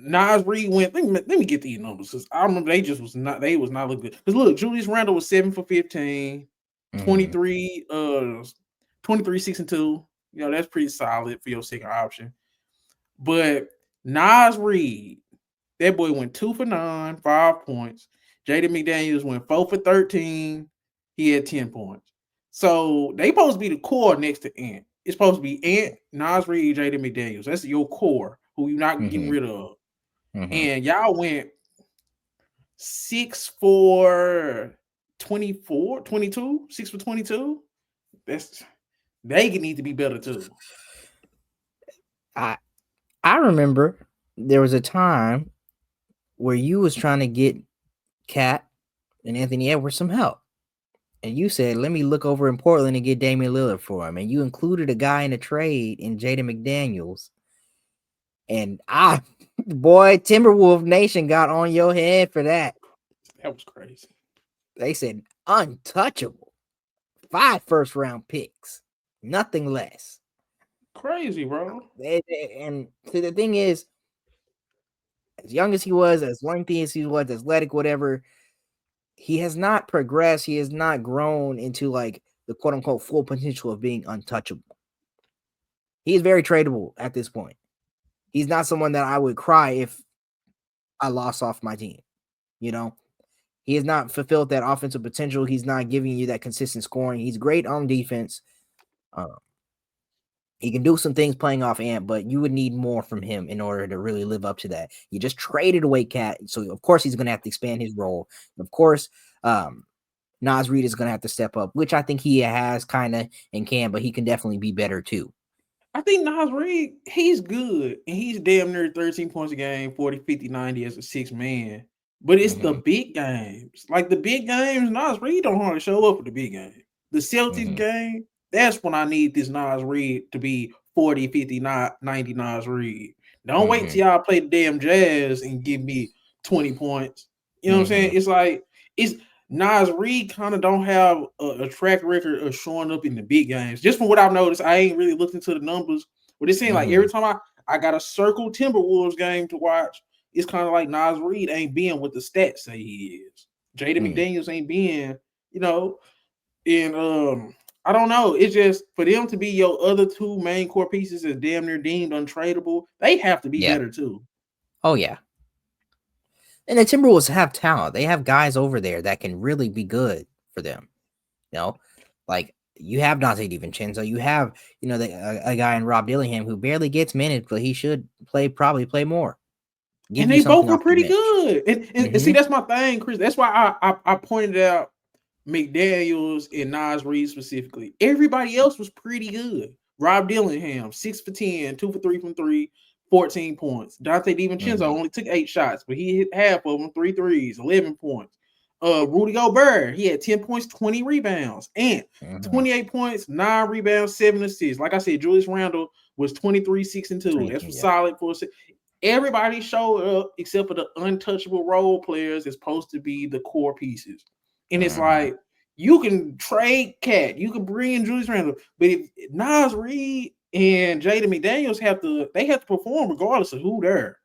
Naz Reid went. Let me get these numbers because I remember they was not looking good. Because look, Julius Randle was 7 for 15, 23, 6 and 2. That's pretty solid for your second option. But Naz Reid, that boy went 2 for 9, 5 points. Jaden McDaniels went 4 for 13. He had 10 points. So they supposed to be the core next to Ant. It's supposed to be Ant, Naz Reid, Jaden McDaniels. That's your core who you're not getting rid of. And y'all went 6 for 24, 22, 6 for 22. They need to be better too. I remember there was a time where you was trying to get Cat and Anthony Edwards some help. And you said, let me look over in Portland and get Damian Lillard for him. And you included a guy in the trade in Jaden McDaniels. And Timberwolves Nation got on your head for that. That was crazy. They said untouchable. 5 first-round picks. Nothing less. Crazy, bro. And see, the thing is, as young as he was, as lengthy as he was, athletic, whatever, he has not progressed. He has not grown into like the quote unquote full potential of being untouchable. He is very tradable at this point. He's not someone that I would cry if I lost off my team. He has not fulfilled that offensive potential. He's not giving you that consistent scoring. He's great on defense. He can do some things playing off Ant, but you would need more from him in order to really live up to that. You just traded away Cat, so of course he's going to have to expand his role. Of course, Naz Reid is going to have to step up, which I think he has kind of and can, but he can definitely be better too. I think Naz Reid, he's good, and he's damn near 13 points a game, 40, 50, 90 as a 6 man. But it's the big games. Like the big games, Naz Reid don't hardly show up for the big game. The Celtics game, that's when I need this Naz Reid to be 40, 50, 90 Naz Reid. Don't wait till y'all play the damn Jazz and give me 20 points. You know what I'm saying? It's like, Naz Reid kind of don't have a track record of showing up in the big games. Just from what I've noticed, I ain't really looked into the numbers. But it seems like every time I got a circle Timberwolves game to watch, it's kind of like Naz Reid ain't being what the stats say he is. Jaden McDaniels ain't being, and I don't know. It's just for them to be your other two main core pieces is damn near deemed untradeable. They have to be Yeah. better too. Oh yeah. And the Timberwolves have talent. They have guys over there that can really be good for them. You know, like you have Dante DiVincenzo. You have, a guy in Rob Dillingham who barely gets minutes, but he should probably play more. Give And you they both something were off the pretty bench. good. And see, that's my thing, Chris. That's why I pointed out McDaniels and Nas Reed specifically. Everybody else was pretty good. Rob Dillingham, 6 for 10, 2 for 3 from 3, 14 points. Dante DiVincenzo only took 8 shots, but he hit half of them, 3 threes, 11 points. Rudy Gobert, he had 10 points, 20 rebounds, and 28 points, 9 rebounds, 7 assists. Like I said, Julius Randle was 23, 6, and 2. That's solid for a everybody showed up except for the untouchable role players is supposed to be the core pieces. And it's like you can trade Cat, you can bring in Julius Randle, but if Nas Reed and Jaden McDaniels have to perform regardless of who they're.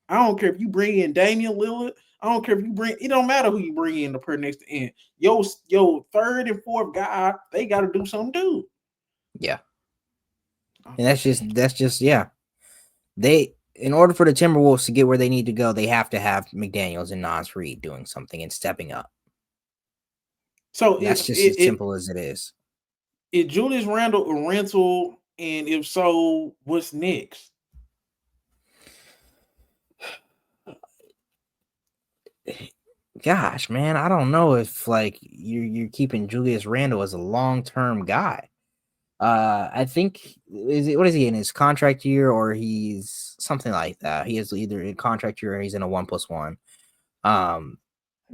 I don't care if you bring in Damian Lillard. I don't care if you bring. It don't matter who you bring in to put next to end. Your third and fourth guy, they got to do something too. Yeah, and that's just yeah. They in order for the Timberwolves to get where they need to go, they have to have McDaniels and Nas Reed doing something and stepping up. So that's just as simple as it is. Is Julius Randle a rental? And if so, what's next? Gosh, man, I don't know if like you're keeping Julius Randle as a long-term guy. I think what is he in his contract year or he's something like that. He is either in contract year or he's in a 1+1.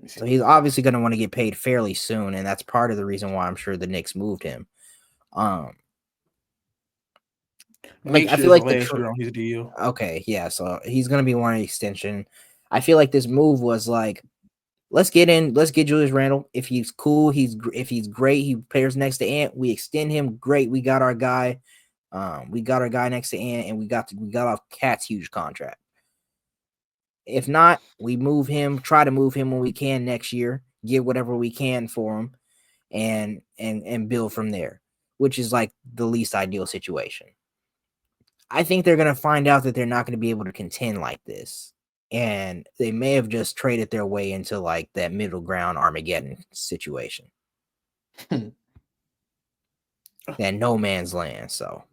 So he's obviously going to want to get paid fairly soon, and that's part of the reason why I'm sure the Knicks moved him. Like I feel like the year on his deal. Okay, yeah, so he's going to be wanting extension. I feel like this move was like, let's get Julius Randle. If he's cool, if he's great, he pairs next to Ant. We extend him. Great, we got our guy. We got our guy next to Ant, and we got off Cat's huge contract. If not, we move him. Try to move him when we can next year. Get whatever we can for him, and build from there, which is like the least ideal situation. I think they're gonna find out that they're not going to be able to contend like this. And they may have just traded their way into like that middle ground Armageddon situation. That no man's land. So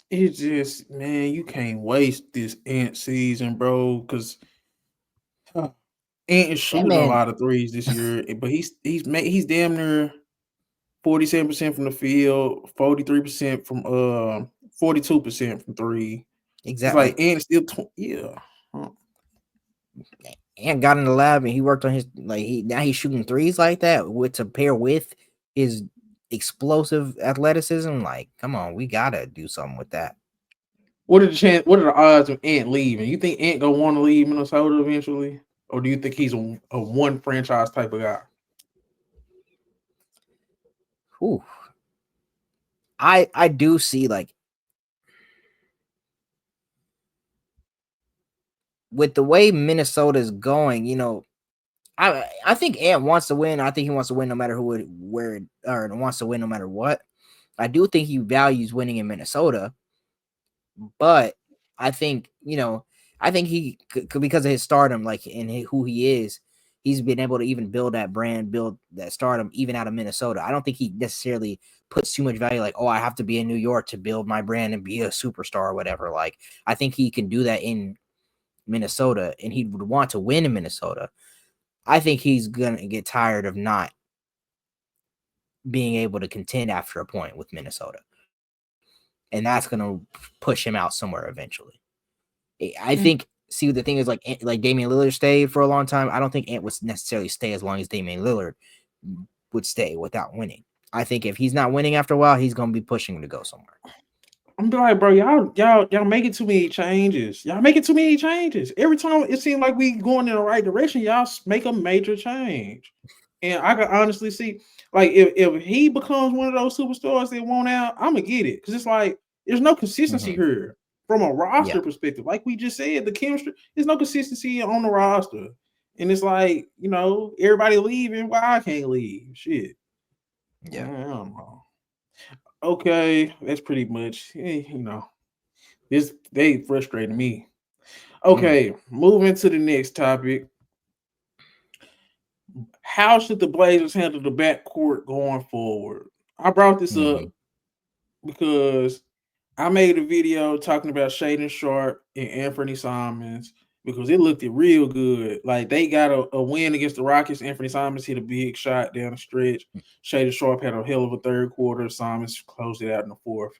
it's just, man, you can't waste this Ant season, bro, because Ant is shooting a lot of threes this year, but he's damn near 47% from the field, 43% from 42% from three. Exactly. It's like Ant still Ant got in the lab and he worked on his now he's shooting threes like that to pair with his explosive athleticism. Like, come on, we gotta do something with that. What are the odds of Ant leaving? You think Ant gonna want to leave Minnesota eventually, or do you think he's a one franchise type of guy? Ooh, I do see like with the way Minnesota's going, I think Ant wants to win. I think he wants to win no matter wants to win no matter what. I do think he values winning in Minnesota, but I think he because of his stardom, like and who he is, he's been able to even build that brand, build that stardom even out of Minnesota. I don't think he necessarily puts too much value like, oh, I have to be in New York to build my brand and be a superstar or whatever. Like, I think he can do that in Minnesota and he would want to win in Minnesota. I think he's going to get tired of not being able to contend after a point with Minnesota. And that's going to push him out somewhere eventually. I think, see, the thing is like Damian Lillard stayed for a long time. I don't think Ant would necessarily stay as long as Damian Lillard would stay without winning. I think if he's not winning after a while, he's going to be pushing him to go somewhere. I'm like, bro, y'all making too many changes. Y'all making too many changes. Every time it seems like we going in the right direction, y'all make a major change. And I can honestly see, like, if he becomes one of those superstars that want out, I'm gonna get it. Because it's like there's no consistency here from a roster perspective. Like we just said, the chemistry, there's no consistency on the roster. And it's like, everybody leaving, why I can't leave? Shit. Yeah. I don't know. Okay, that's pretty much. This they frustrating me. Okay, moving to the next topic. How should the Blazers handle the backcourt going forward? I brought this up Mm-hmm. because I made a video talking about Shaden Sharp and Anthony Simons because it looked real good. Like they got a win against the Rockets. Anthony Simons hit a big shot down the stretch. Shaden Sharp had a hell of a third quarter. Simons closed it out in the fourth.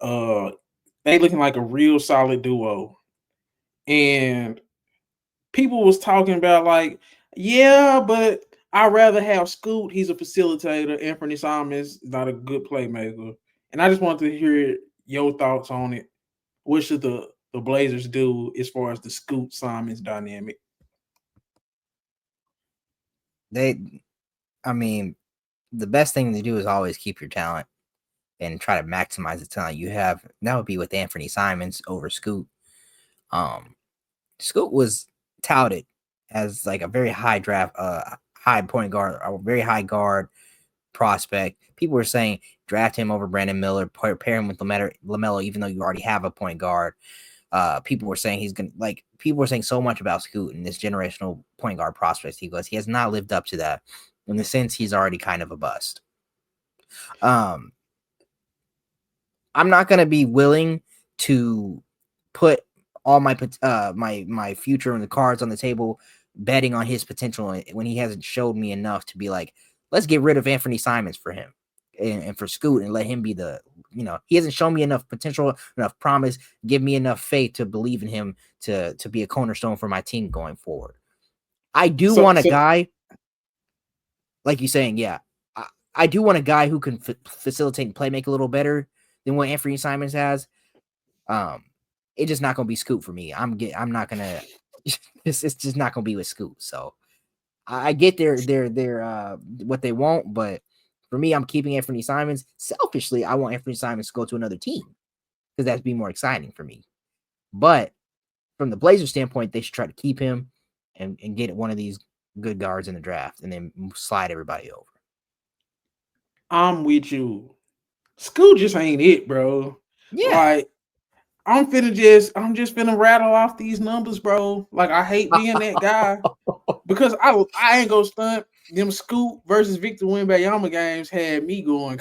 Uh, they looking like a real solid duo. And people was talking about like, yeah, but I'd rather have Scoot. He's a facilitator. Anthony Simons is not a good playmaker. And I just wanted to hear your thoughts on it. What should the Blazers do as far as the Scoot Simons dynamic? I mean, the best thing to do is always keep your talent and try to maximize the talent you have. That would be with Anthony Simons over Scoot. Scoot was touted as like a very high draft, high point guard, a very high guard prospect. People were saying draft him over Brandon Miller, pair him with LaMelo, even though you already have a point guard. People were saying people were saying so much about Scoot and this generational point guard prospect he has not lived up to that. In the sense, he's already kind of a bust. I'm not gonna be willing to put all my my future and the cards on the table, betting on his potential when he hasn't showed me enough to be like, let's get rid of Anthony Simons for him and for Scoot and let him be he hasn't shown me enough potential, enough promise, give me enough faith to believe in him to be a cornerstone for my team going forward. I do So, want a so guy like you saying, yeah. I do want a guy who can facilitate and play make a little better than what Anthony Simons has. It's just not gonna be Scoot for me. I'm not gonna. It's just not gonna be with Scoot. So I get their what they want, but for me, I'm keeping Anthony Simons. Selfishly, I want Anthony Simons to go to another team because that'd be more exciting for me. But from the Blazers standpoint, they should try to keep him and get one of these good guards in the draft and then slide everybody over. I'm with you. Scoot just ain't it, bro. Yeah. Like I'm just finna rattle off these numbers, bro. Like I hate being that guy because I ain't gonna stunt. Them Scoot versus Victor Wembanyama games had me going.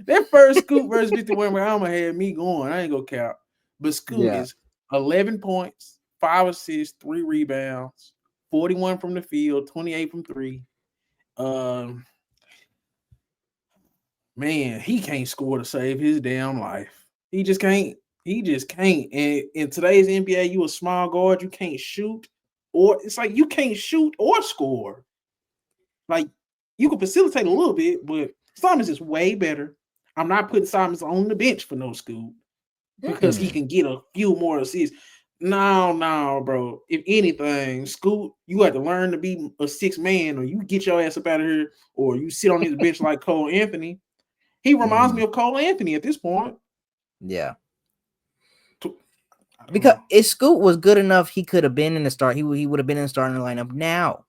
That first Scoot versus Victor Wembanyama had me going. I ain't gonna count. But Scoot Yeah. is 11 points, 5 assists, 3 rebounds, 41 from the field, 28 from 3. Um, man, he can't score to save his damn life. He just can't. He just can't. And in today's NBA, you a small guard, you can't shoot, or it's like you can't shoot or score. Like you can facilitate a little bit, but Simons is way better. I'm not putting Simons on the bench for no Scoot because he can get a few more assists. No, bro. If anything, Scoot, you have to learn to be a 6-man, or you get your ass up out of here, or you sit on his bench like Cole Anthony. He reminds me of Cole Anthony at this point. Yeah. Because if Scoot was good enough, he could have been in the start. He would have been in the starting lineup now.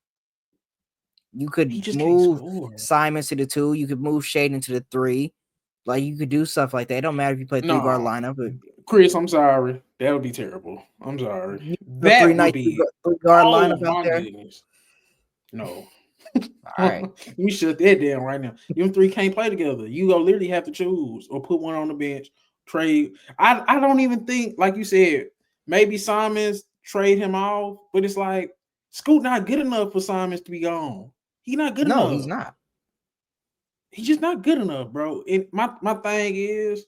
You could move Simons to the 2. You could move Shaden to the 3. Like you could do stuff like that. It don't matter if you play 3-guard lineup. But Chris, I'm sorry. That would be terrible. I'm sorry. The That would be 3-guard lineup out there. Goodness. No. All right. You shut that down right now. You 3 can't play together. You go literally have to choose or put one on the bench. Trade. I don't even think, like you said, maybe Simons trade him off, but it's like Scoot not good enough for Simons to be gone. He's not good enough. No, he's not. He's just not good enough, bro. And my thing is,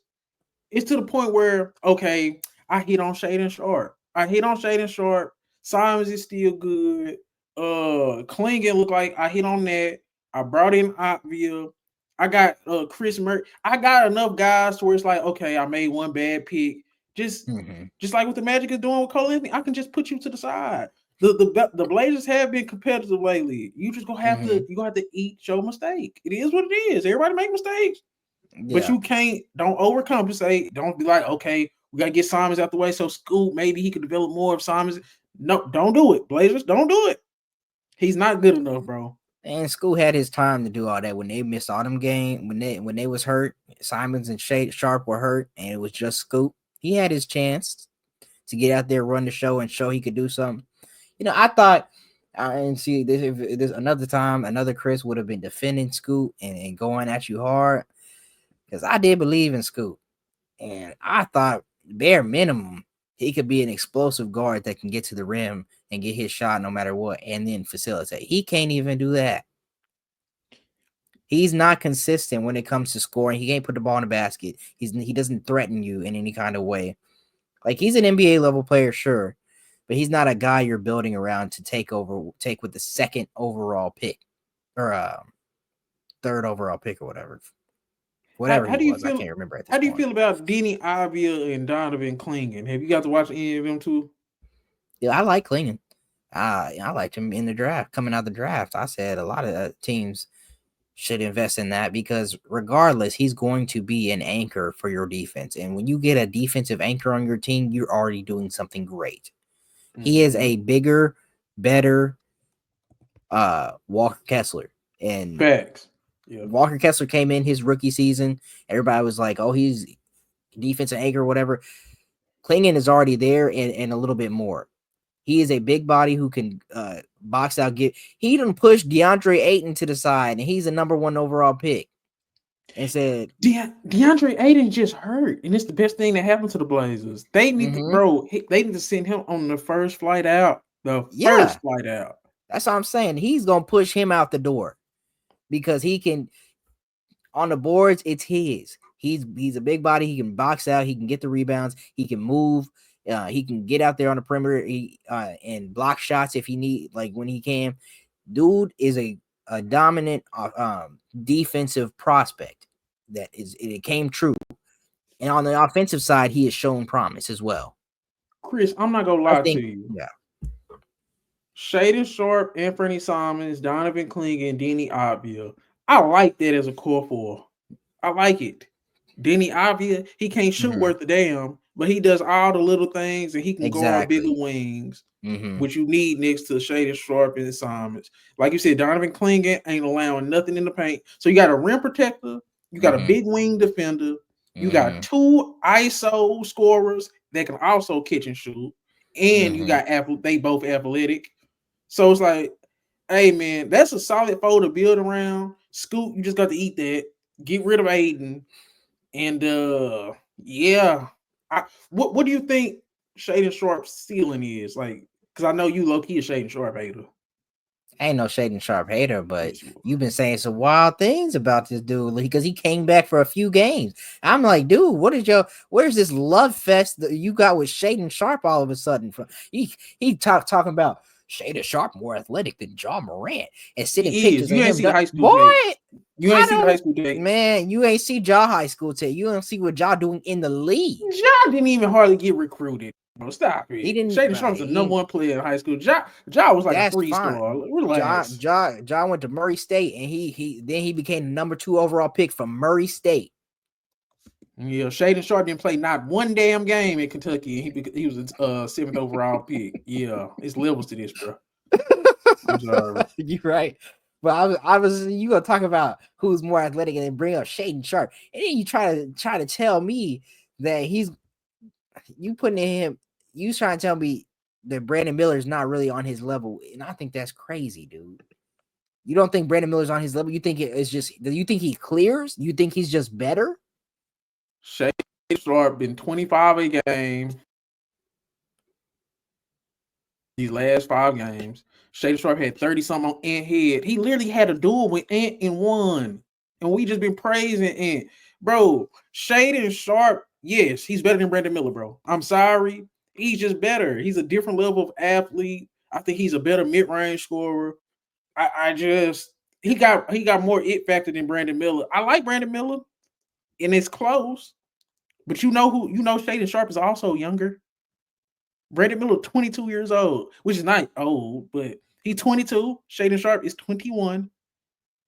it's to the point where, okay, I hit on Shaden Sharp. Simons is still good. Klingon look like I hit on that. I brought in Otville. I got Chris Murray. I got enough guys to where it's like, okay, I made one bad pick. Just like what the Magic is doing with Cole Anthony, I can just put you to the side. The Blazers have been competitive lately. You just gonna have to eat your mistake. It is what it is. Everybody make mistakes. Yeah. But you don't overcompensate. Don't be like, okay, we got to get Simons out the way so Scoot, maybe he could develop more of Simons. No, don't do it. Blazers, don't do it. He's not good enough, bro. And School had his time to do all that when they missed all them game when they was hurt. Simons and Sharp were hurt, and it was just Scoop. He had his chance to get out there, run the show, and show he could do something. I thought, and see, if there's another time, another Chris would have been defending Scoop and going at you hard, because I did believe in Scoop, and I thought bare minimum he could be an explosive guard that can get to the rim and get his shot no matter what, and then facilitate. He can't even do that. He's not consistent when it comes to scoring. He can't put the ball in the basket. He doesn't threaten you in any kind of way. Like, he's an NBA level player, sure, but he's not a guy you're building around to take with the second overall pick or third overall pick or whatever. Whatever How he do you was, feel? I can't remember at this How do you point. feel about Denny Avia and Donovan Clingan? Have you got to watch any of them too? Yeah, I like Clingan. I liked him in the draft, coming out of the draft. I said a lot of teams should invest in that because regardless, he's going to be an anchor for your defense. And when you get a defensive anchor on your team, you're already doing something great. He is a bigger, better Walker Kessler. And Facts. Yeah. Walker Kessler came in his rookie season. Everybody was like, oh, he's defensive anchor or whatever. Clingan is already there and a little bit more. He is a big body who can box out. He done pushed DeAndre Ayton to the side, and he's a number 1 overall pick. And said, DeAndre Ayton just hurt, and it's the best thing that happened to the Blazers. They need they need to send him on the first flight out. First flight out. That's what I'm saying. He's gonna push him out the door because he can. On the boards, it's his. He's a big body. He can box out. He can get the rebounds. He can move. He can get out there on the perimeter and block shots if he need, like when he can. Dude is a dominant defensive prospect. It came true. And on the offensive side, he has shown promise as well. Chris, I'm not gonna lie to you. Yeah. Shaedon Sharpe, Anthony Simons, Donovan Clingan, Denny Avia. I like that as a core 4. I like it. Denny Avia, he can't shoot worth a damn, but he does all the little things and he can guard bigger wings, which you need next to Shaedon Sharpe and Simons. Like you said, Donovan Clingan ain't allowing nothing in the paint. So you got a rim protector, you got a big wing defender, you got 2 ISO scorers that can also catch and shoot, and you got they both athletic. So it's like, hey man, that's a solid 4 to build around. Scoot, you just got to eat that. Get rid of Aiden. And yeah. What do you think Shaedon Sharpe's ceiling is? Like, because I know you low-key a Shaedon Sharpe hater. I ain't no Shaedon Sharpe hater, but you've been saying some wild things about this dude because he came back for a few games. I'm like, dude, where's this love fest that you got with Shaedon Sharpe all of a sudden? He talking about Shaedon Sharpe more athletic than Ja Morant and sending pictures of him. High school boy, you ain't see the high school tape. Man, you ain't see Ja high school tape. You don't see what Ja doing in the league. Ja didn't even hardly get recruited. Bro, stop it. He didn't. Shaedon Sharpe's the number 1 player in high school. Ja was like a 3-star. Relax. Ja went to Murray State, and he became the number 2 overall pick from Murray State. Yeah, Shaedon Sharpe didn't play not one damn game in Kentucky, and he was a 7th overall pick. Yeah, it's levels to this, bro. I'm sorry. You're right. But I was you gonna talk about who's more athletic and then bring up Shaedon Sharpe, and then you try to tell me that you trying to tell me that Brandon Miller is not really on his level, and I think that's crazy, dude. You don't think Brandon Miller's on his level? You think do you think he clears? You think he's just better? Shaedon Sharpe been 25 a game these last 5 games. Shaedon Sharpe had 30 something on Ant head. He literally had a duel with Ant and won. And we just been praising Ant. Bro, Shaedon Sharpe, yes, he's better than Brandon Miller, bro. I'm sorry. He's just better. He's a different level of athlete. I think he's a better mid-range scorer. He got more it factor than Brandon Miller. I like Brandon Miller, and it's close. But Shaedon Sharpe is also younger. Brandon Miller, 22 years old, which is not old, but he's 22. Shaedon Sharpe is 21.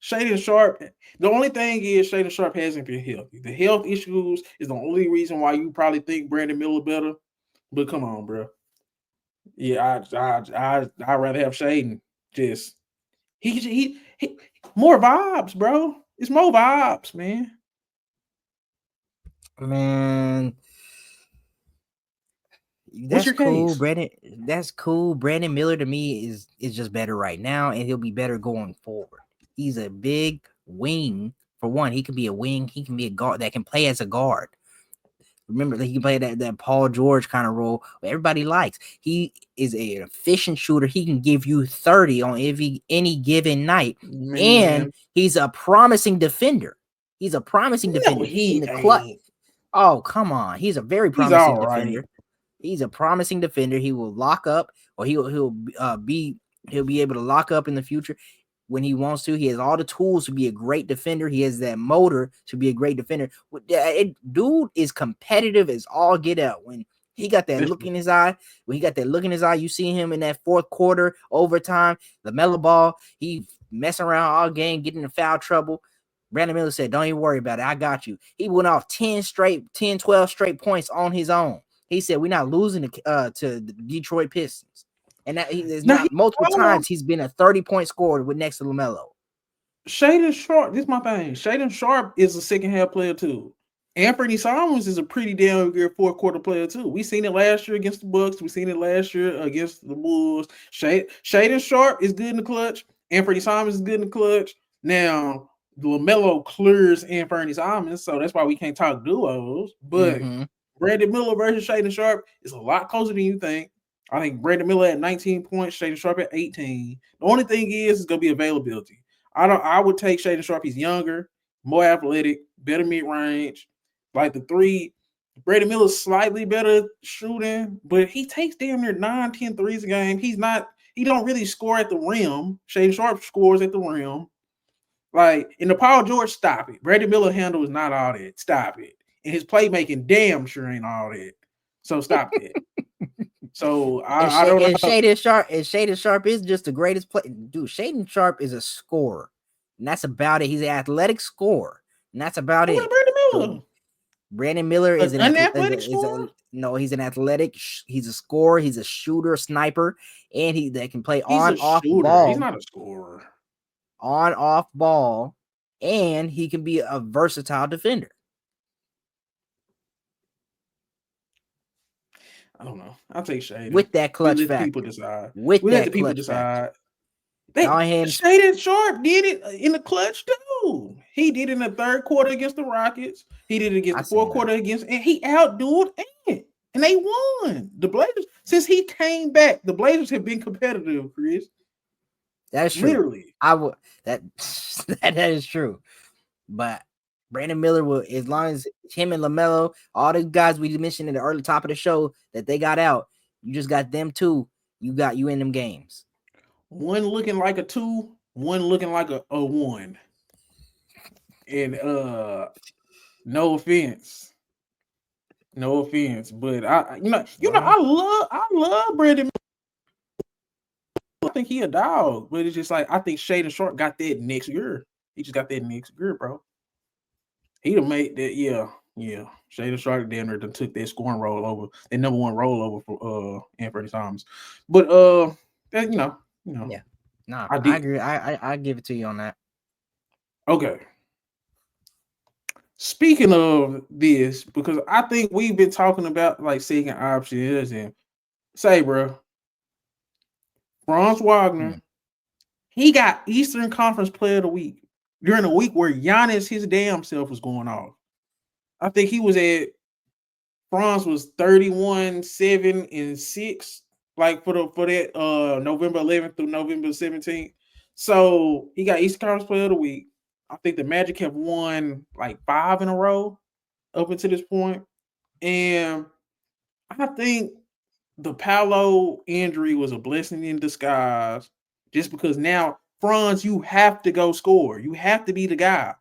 Shaedon Sharpe, the only thing is Shaedon Sharpe hasn't been healthy. The health issues is the only reason why you probably think Brandon Miller better. But come on, bro. Yeah, I'd rather have Shaedon. He more vibes, bro. It's more vibes, man. Man, What's that's your cool. case? That's cool. Brandon Miller to me is just better right now, and he'll be better going forward. He's a big wing. For one, he can be a wing. He can be a guard that can play as a guard. Remember that he can play that Paul George kind of role everybody likes. He is an efficient shooter. He can give you 30 on any given night. And Man, he's a promising defender. He's a promising no, defender in he the clutch. ain't. Oh, come on. He's a very He's promising all right. defender. He's a promising defender. He will lock up, or he'll be able to lock up in the future when he wants to. He has all the tools to be a great defender. He has that motor to be a great defender. Dude is competitive as all get out. When he got that look in his eye, you see him in that fourth quarter overtime, the LaMelo Ball, he messing around all game, getting in foul trouble. Brandon Miller said, don't even worry about it. I got you. He went off 10, 12 straight points on his own. He said, we're not losing to the Detroit Pistons. And that there's not multiple times he's been a 30-point scorer with next to LaMelo. Shaedon Sharpe, this is my thing. Shaedon Sharpe is a second half player too. Anthony Simons is a pretty damn good fourth quarter player too. We seen it last year against the Bucks. We seen it last year against the Bulls. Shaedon Sharpe is good in the clutch. Anthony Simons is good in the clutch. Now LaMelo clears Anthony Simons, so that's why we can't talk duos. But Brandon Miller versus Shaedon Sharpe is a lot closer than you think. I think Brandon Miller at 19 points, Shaedon Sharpe at 18. The only thing is it's gonna be availability. I would take Shaedon Sharpe. He's younger, more athletic, better mid-range. Like the three, Brandon Miller's slightly better shooting, but he takes damn near 9-10 threes a game. He don't really score at the rim. Shaedon Sharpe scores at the rim. Like in the Paul George, stop it. Brandon Miller handle is not all that. Stop it. And his playmaking damn sure ain't all that. So stop it. So I don't know. Shaedon Sharpe is just the greatest player. Dude, Shaedon Sharpe is a scorer. And that's about it. He's an athletic scorer. And that's about it. Brandon Miller? Brandon Miller is an unathletic scorer? No, he's an athletic. He's a scorer. He's a shooter, sniper, and that can play on off ball. He's not a scorer. On off ball, and he can be a versatile defender. I don't know. I'll take Shaedon. With that clutch factor. Let people decide. We let the people decide. Shaedon Sharpe did it in the clutch too. He did it in the third quarter against the Rockets. He did it against the fourth quarter against, and he outdueled Ant. And they won. The Blazers, since he came back, the Blazers have been competitive, Chris. That's true. Literally. That is true. But Brandon Miller will, as long as him and LaMelo, all the guys we mentioned in the early top of the show that they got out, you just got them two. You got you in them games. One looking like a 2, one looking like a 1. And no offense, but I love Brandon. I think he a dog, but it's just like I think Shaedon Sharpe got that next year. He just got that next year, bro. He'd have made that, yeah. Shaedon Sharpe damn near took that scoring roll over, that number one rollover for Anthony Simons. But that yeah. No, I agree. I give it to you on that. Okay. Speaking of this, because I think we've been talking about like second options and say, bro, Franz Wagner, he got Eastern Conference Player of the Week during a week where Giannis his damn self was going off. I think he was Franz was 31-7-6, like for that November 11th through November 17th. So he got Eastern Conference Player of the Week. I think the Magic have won like 5 in a row up until this point. And I think the Paolo injury was a blessing in disguise, just because now, Franz, you have to go score. You have to be the guy.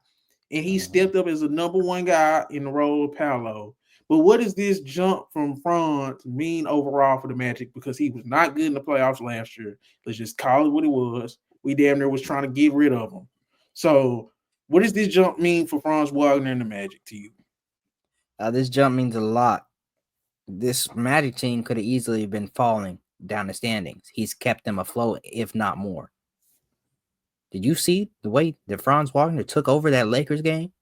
And he stepped up as the number one guy in the role of Paolo. But what does this jump from Franz mean overall for the Magic? Because he was not good in the playoffs last year. Let's just call it what it was. We damn near was trying to get rid of him. So what does this jump mean for Franz Wagner and the Magic to you? This jump means a lot. This Magic team could have easily been falling down the standings. He's kept them afloat, if not more. Did you see the way that Franz Wagner took over that Lakers game?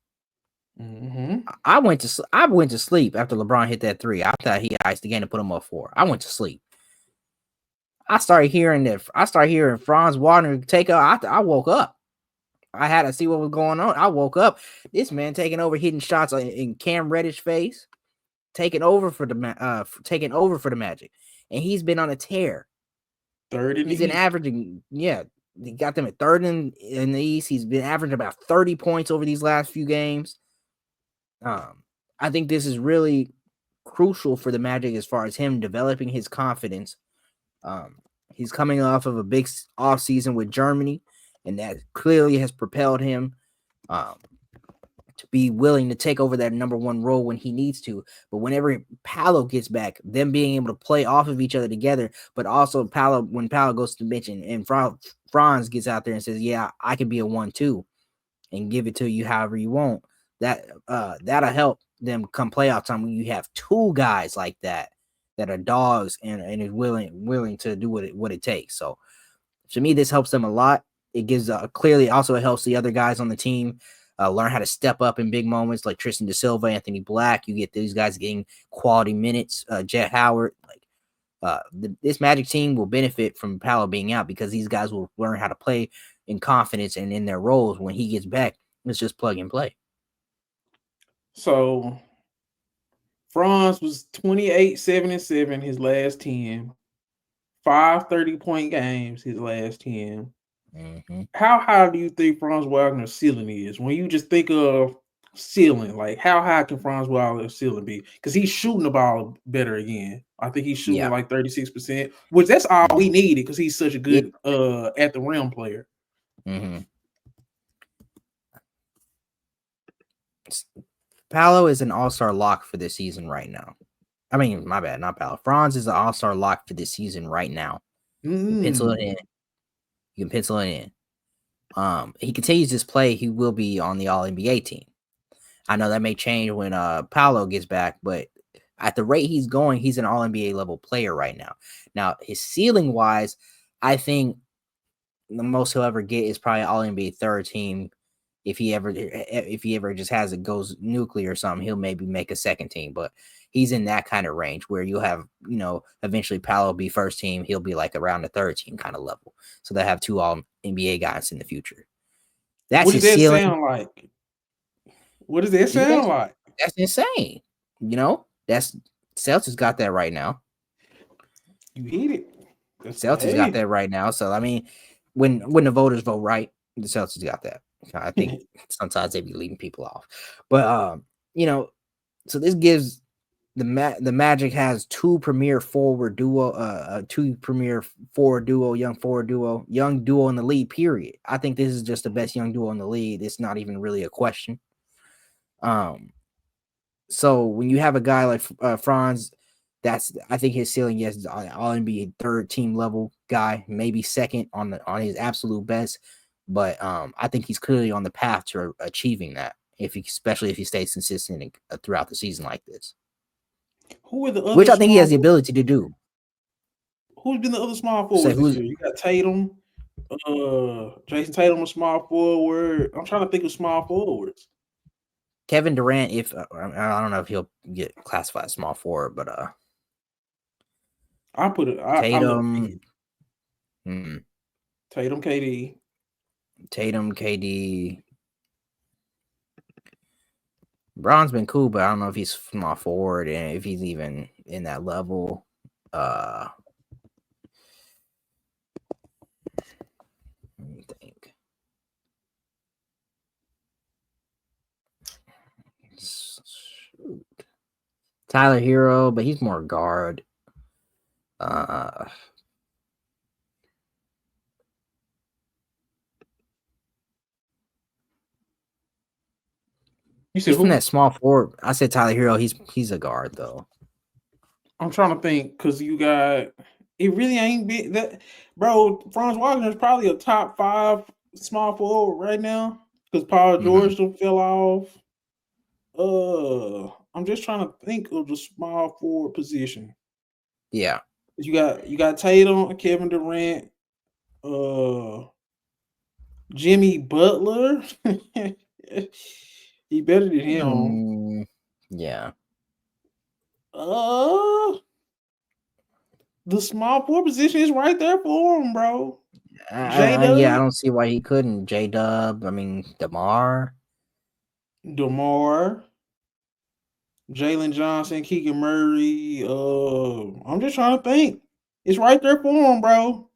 Mm-hmm. I went to sleep after LeBron hit that 3. I thought he iced the game to put him up 4. I went to sleep. I started hearing Franz Wagner take up. I woke up. I had to see what was going on. I woke up. This man taking over, hitting shots in Cam Reddish face, taking over for the Magic, and he's been on a tear. Third in He's the been East. averaging, he got them at third in the East. He's been averaging about 30 points over these last few games. I think this is really crucial for the Magic as far as him developing his confidence. He's coming off of a big off season with Germany, and that clearly has propelled him to be willing to take over that number 1 role when he needs to. But whenever Paolo gets back, them being able to play off of each other together, but also when Paolo goes to the bench and Franz gets out there and says, yeah, I can be a 1-2 and give it to you however you want, that'll help them come playoff time when you have 2 guys like that are dogs and is willing to do what it takes. So to me, this helps them a lot. It gives clearly also it helps the other guys on the team learn how to step up in big moments, like Tristan Da Silva, Anthony Black. You get these guys getting quality minutes. Jet Howard, this Magic team will benefit from Paolo being out because these guys will learn how to play in confidence and in their roles. When he gets back, it's just plug and play. So Franz was 28, 7-7 his last 10. 5 30-point games his last 10. Mm-hmm. How high do you think Franz Wagner's ceiling is? When you just think of ceiling, like how high can Franz Wagner's ceiling be? Because he's shooting the ball better again. I think he's shooting like 36%, which that's all we needed because he's such a good at the rim player. Mm-hmm. Paolo is an all-star lock for this season right now. I mean, my bad, not Paolo. Franz is an all-star lock for this season right now. Pencil it in. You can pencil it in. He continues this play, he will be on the All-NBA team. I know that may change when Paolo gets back, but at the rate he's going, he's an All-NBA level player right now. Now, his ceiling wise, I think the most he'll ever get is probably All-NBA third team. If he ever just has it goes nuclear or something, he'll maybe make a second team, but he's in that kind of range where you'll have, eventually Paolo be first team. He'll be like around the third team kind of level. So they'll have 2 All-NBA guys in the future. That's his ceiling. Sound like? What does that sound like? That's insane. That's Celtics got that right now. You hit it. Celtics got that right now. So I mean, when the voters vote right, the Celtics got that. I think sometimes they be leaving people off, but so this gives the Magic has 2 premier forward duo, young duo in the league. Period. I think this is just the best young duo in the league. It's not even really a question. So when you have a guy like Franz, I think his ceiling, yes, is all NBA third team level guy, maybe second on his absolute best. But I think he's clearly on the path to achieving that, especially if he stays consistent throughout the season like this. Who are the other? Which I think he has the ability to do. Who's been the other small forwards this year? You got Tatum, Jason Tatum, a small forward. I'm trying to think of small forwards. Kevin Durant, if I don't know if he'll get classified small forward, but I put it. Tatum, Tatum, KD. Tatum, KD. Bron's been cool, but I don't know if he's small forward and if he's even in that level. Let me think. Shoot. Tyler Hero, but he's more guard. You said he's from that small forward. I said Tyler Hero. He's a guard though. I'm trying to think because you got it. Really ain't big that, bro. Franz Wagner is probably a top 5 small forward right now because Paul George fell off. I'm just trying to think of the small forward position. Yeah, you got Tatum, Kevin Durant, Jimmy Butler. He better than him. Yeah. The small forward position is right there for him, bro. I Jada, don't see why he couldn't. J-Dub, I mean, DeMar. DeMar, Jalen Johnson, Keegan Murray. I'm just trying to think. It's right there for him, bro.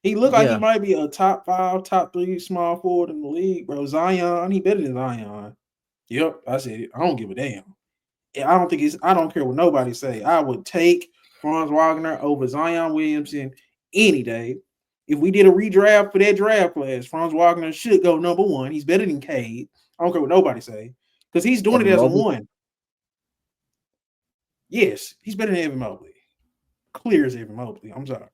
He looked like he Yeah. might be a top 5, top 3 small forward in the league, bro. Zion, he better than Zion. Yep, I said it. I don't give a damn. I don't care what nobody say. I would take Franz Wagner over Zion Williamson any day. If we did a redraft for that draft class, Franz Wagner should go number 1. He's better than Cade. I don't care what nobody say. Because he's doing Evan it as a Mobley. 1. Yes, he's better than Evan Mobley. Clear as Evan Mobley. I'm sorry.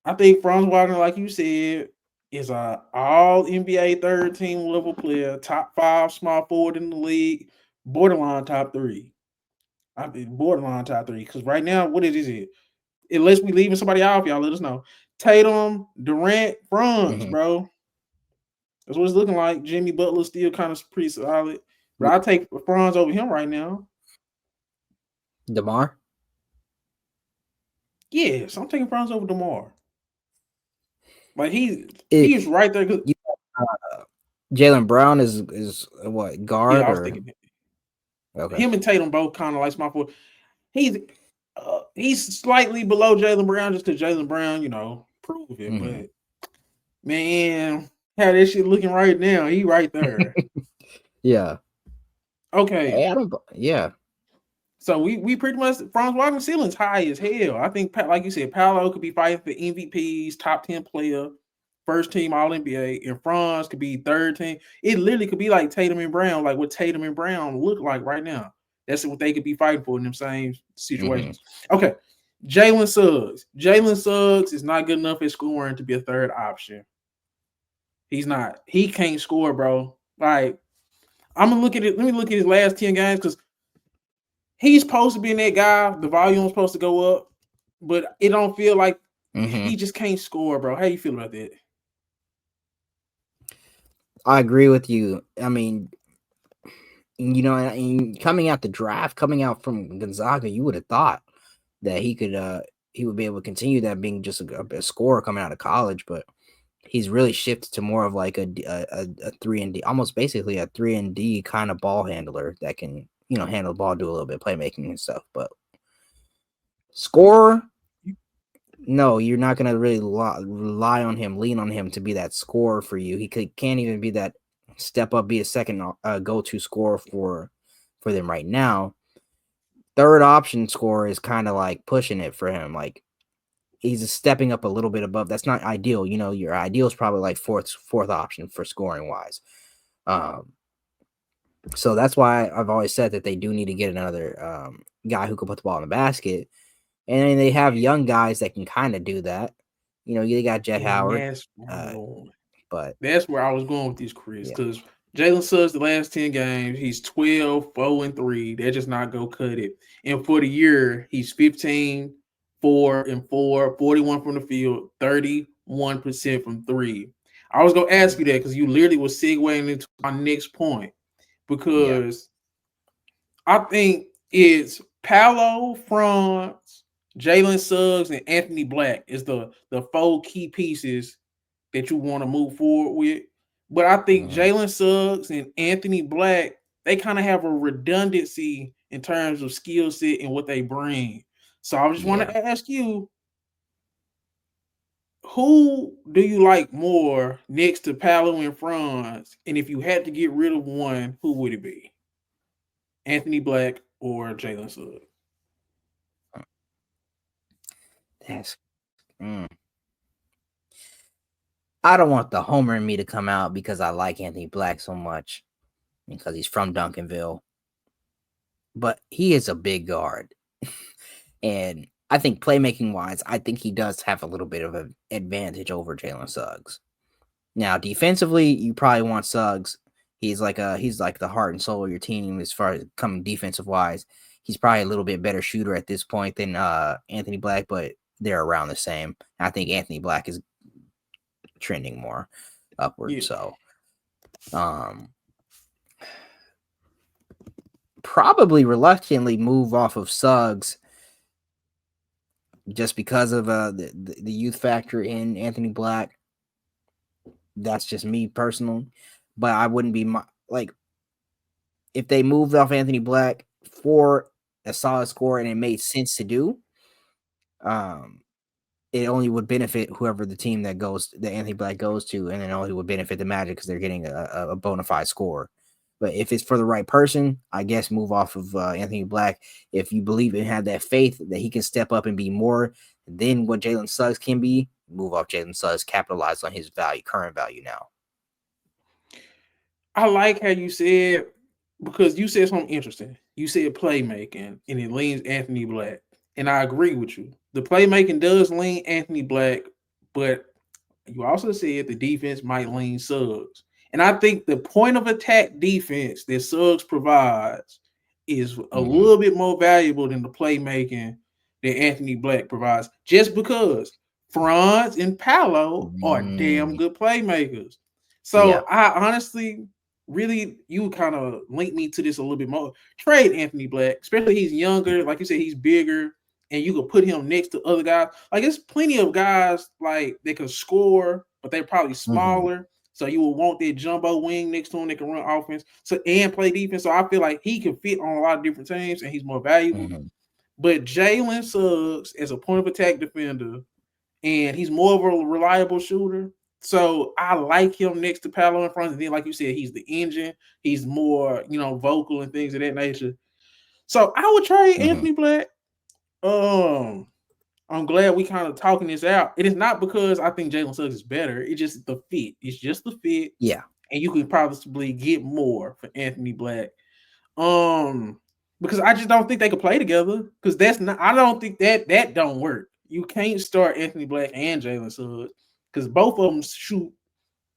I think Franz Wagner, like you said, is a all NBA third team level player, top 5 small forward in the league, borderline top 3. I've been borderline top 3 because right now, what is it? Unless we leaving somebody off, y'all let us know. Tatum, Durant, Franz, bro. That's what it's looking like. Jimmy Butler still kind of pretty solid, but I'll take Franz over him right now. DeMar? Yes, I'm taking Franz over DeMar. Like he's right there. Jaylen Brown is what, guard? Yeah, I was thinking okay. Him and Tatum both kind of like small forward. He's slightly below Jaylen Brown just because Jaylen Brown, prove it. But man, how that shit looking right now? He right there. Yeah. Okay. Hey, yeah. So we pretty much Franz Wagner ceiling's high as hell. I think, like you said, Paolo could be fighting for MVPs, top 10 player, first team All NBA, and Franz could be third team. It literally could be like Tatum and Brown, like what Tatum and Brown look like right now. That's what they could be fighting for in them same situations. Okay. Jalen Suggs. Jalen Suggs is not good enough at scoring to be a third option. He's not. He can't score, bro. Like, I'm gonna look at it. Let me look at his last 10 games because he's supposed to be that guy. The volume's supposed to go up, but it don't feel like he just can't score, bro. How you feel about that? I agree with you. I mean, coming out the draft, coming out from Gonzaga, you would have thought that he would be able to continue that being just a scorer coming out of college, but he's really shifted to more of like a 3-and-D, almost basically a 3-and-D kind of ball handler that can, handle the ball, do a little bit of playmaking and stuff. But scorer, no, you're not going to really rely on him, lean on him to be that scorer for you. He can't even be that step up, be a second go-to scorer for them right now. Third option scorer is kind of like pushing it for him. Like, he's stepping up a little bit above. That's not ideal. Your ideal is probably like fourth option for scoring wise. So that's why I've always said that they do need to get another guy who can put the ball in the basket. And then they have young guys that can kind of do that. You got Jet Howard. But that's where I was going with this, Chris, because Jalen Suggs, the last 10 games, he's 12, 4-3. They're just not go cut it. And for the year, he's 15, 4-4, 41 from the field, 31% from 3. I was gonna ask you that because you literally was segueing into my next point. Because I think it's Paolo, Franz, Jalen Suggs, and Anthony Black is the 4 key pieces that you want to move forward with. But I think Jalen Suggs and Anthony Black, they kind of have a redundancy in terms of skill set and what they bring. So I just want to ask you, who do you like more next to Paolo and Franz? And if you had to get rid of one, who would it be? Anthony Black or Jalen Suggs? I don't want the homer in me to come out because I like Anthony Black so much because he's from Duncanville. But he is a big guard. And I think playmaking wise, I think he does have a little bit of an advantage over Jalen Suggs. Now, defensively, you probably want Suggs. He's like the heart and soul of your team as far as coming defensive wise. He's probably a little bit better shooter at this point than Anthony Black, but they're around the same. I think Anthony Black is trending more. upward. Yeah. So, probably reluctantly move off of Suggs just because of the youth factor in Anthony Black. That's just me personally, but I wouldn't be like if they moved off Anthony Black for a solid score and it made sense to do. It only would benefit whoever the team that Anthony Black goes to, and it only would benefit the Magic because they're getting a bona fide score. But if it's for the right person, I guess move off of Anthony Black. If you believe and have that faith that he can step up and be more than what Jalen Suggs can be, move off Jalen Suggs, capitalize on his current value now. I like how you said, because you said something interesting. You said playmaking, and it leans Anthony Black. And I agree with you. The playmaking does lean Anthony Black, but you also said the defense might lean Suggs. And I think the point of attack defense that Suggs provides is a little bit more valuable than the playmaking that Anthony Black provides, just because Franz and Paolo are damn good playmakers. So I honestly, really, you kind of link me to this a little bit more. Trade Anthony Black, especially he's younger. Like you said, he's bigger, and you could put him next to other guys. Like, there's plenty of guys like they can score, but they're probably smaller. So you will want that jumbo wing next to him that can run offense and play defense. So I feel like he can fit on a lot of different teams, and he's more valuable. But Jalen Suggs as a point of attack defender, and he's more of a reliable shooter. So I like him next to Paolo in front. And then, like you said, he's the engine. He's more, vocal and things of that nature. So I would trade Anthony Black. I'm glad we kind of talking this out. It is not because I think Jalen Suggs is better. It's just the fit. It's just the fit. Yeah. And you could probably get more for Anthony Black. Because I just don't think they could play together. Because I don't think that don't work. You can't start Anthony Black and Jalen Suggs because both of them shoot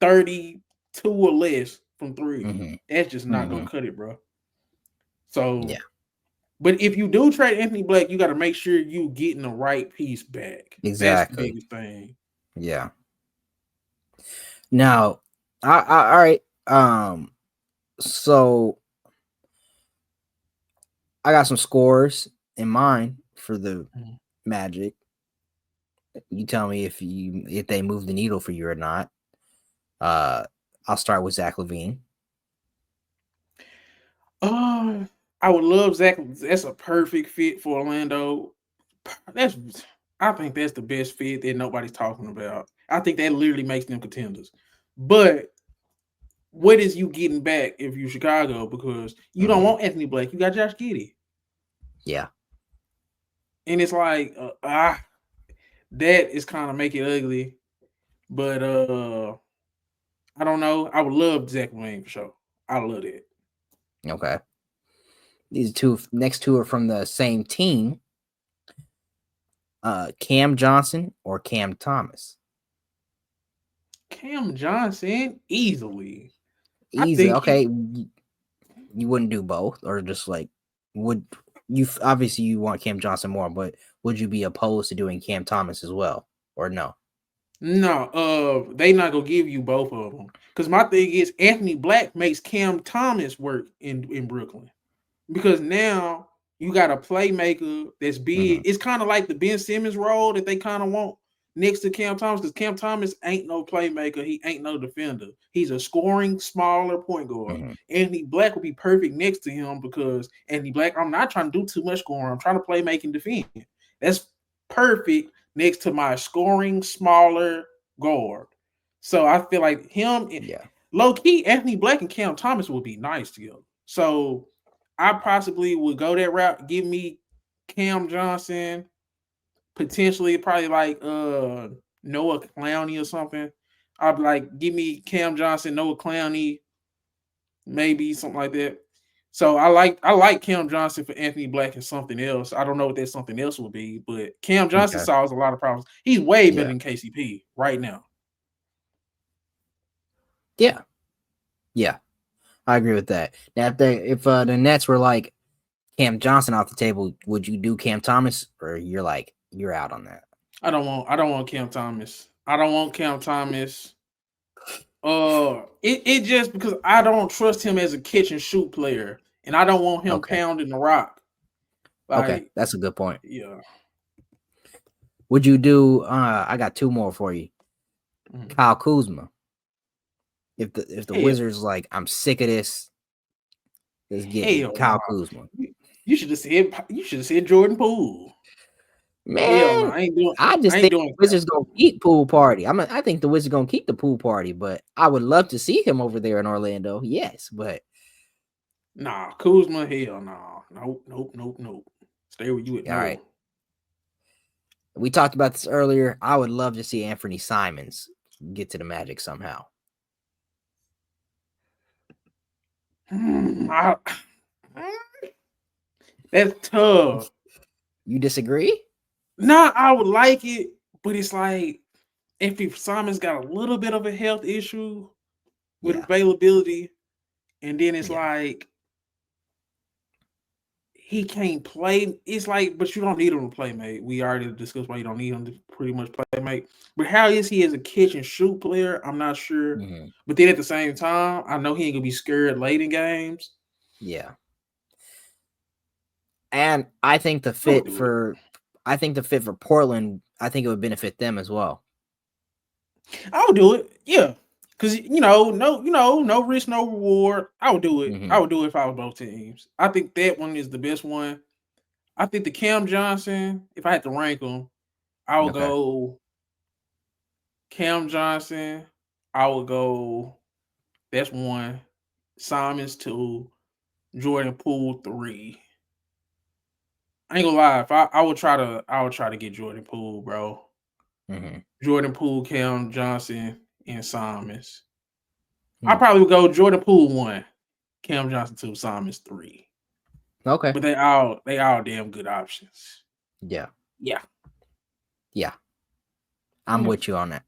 32 or less from three. That's just not gonna cut it, bro. So yeah. But if you do trade Anthony Black, you got to make sure you getting the right piece back. Exactly. That's the biggest thing. Yeah. Now, all right. So I got some scores in mind for the Magic. You tell me if they move the needle for you or not. I'll start with Zach LaVine. I would love Zach. That's a perfect fit for Orlando. I think that's the best fit that nobody's talking about. I think that literally makes them contenders. But what is you getting back if you're Chicago? Because you don't want Anthony Black. You got Josh Giddey. Yeah. And it's like, that is kind of make it ugly. But I don't know. I would love Zach LaVine for sure. I love it. Okay. These next two are from the same team. Cam Johnson or Cam Thomas? Cam Johnson, easily. Easy. Okay. You wouldn't do both, or just like would you? Obviously, you want Cam Johnson more, but would you be opposed to doing Cam Thomas as well, or no? No. They not gonna give you both of them because my thing is Anthony Black makes Cam Thomas work in Brooklyn. Because now you got a playmaker that's big. It's kind of like the Ben Simmons role that they kind of want next to Cam Thomas, because Cam Thomas ain't no playmaker. He ain't no defender. He's a scoring, smaller point guard. Anthony Black would be perfect next to him because Anthony Black, I'm not trying to do too much scoring. I'm trying to play, make, and defend. That's perfect next to my scoring, smaller guard. So I feel like him, low-key, Anthony Black and Cam Thomas would be nice together. So I possibly would go that route. Give me Cam Johnson, potentially probably like Noah Clowney or something. I'd be like, give me Cam Johnson, Noah Clowney, maybe something like that. So I like Cam Johnson for Anthony Black and something else. I don't know what that something else would be, but Cam Johnson solves a lot of problems. He's way better than KCP right now. Yeah. I agree with that. Now, if the Nets were like Cam Johnson off the table, would you do Cam Thomas, or you're out on that? I don't want Cam Thomas. I don't want Cam Thomas. It just because I don't trust him as a catch and shoot player, and I don't want him Okay. pounding the rock. Okay, that's a good point. Yeah. Would you do? I got two more for you. Kyle Kuzma. If the Wizards like, I'm sick of this. Let's get Kyle Kuzma. You should have said Jordan Poole. Man, hell no, I ain't doing. I just think the Wizards gonna keep Poole party. I think the Wizards gonna keep the Poole party, but I would love to see him over there in Orlando. Yes, but nah, Kuzma, hell no, nope. Stay where you at. All right. We talked about this earlier. I would love to see Anthony Simons get to the Magic somehow. That's tough. You disagree? Nah, I would like it, but it's like if Simons got a little bit of a health issue with availability, and then it's like he can't play. It's like, but you don't need him to play, mate. We already discussed why you don't need him to pretty much play, mate. But how is he as a catch and shoot player? I'm not sure. But then at the same time, I know he ain't gonna be scared late in games. Yeah. And I think the fit for Portland, I think it would benefit them as well. I would do it, yeah. Because no risk, no reward. I would do it. I would do it if I was both teams. I think that one is the best one. I think the Cam Johnson, if I had to rank them, I would go Cam Johnson. I would go. That's 1. Simons 2. Jordan Poole 3. I ain't gonna lie. I would try to get Jordan Poole, bro. Jordan Poole, Cam Johnson, and Simons. I probably would go Jordan Poole 1, Cam Johnson 2, Simons 3. Okay. But they all damn good options. Yeah. I'm with you on that.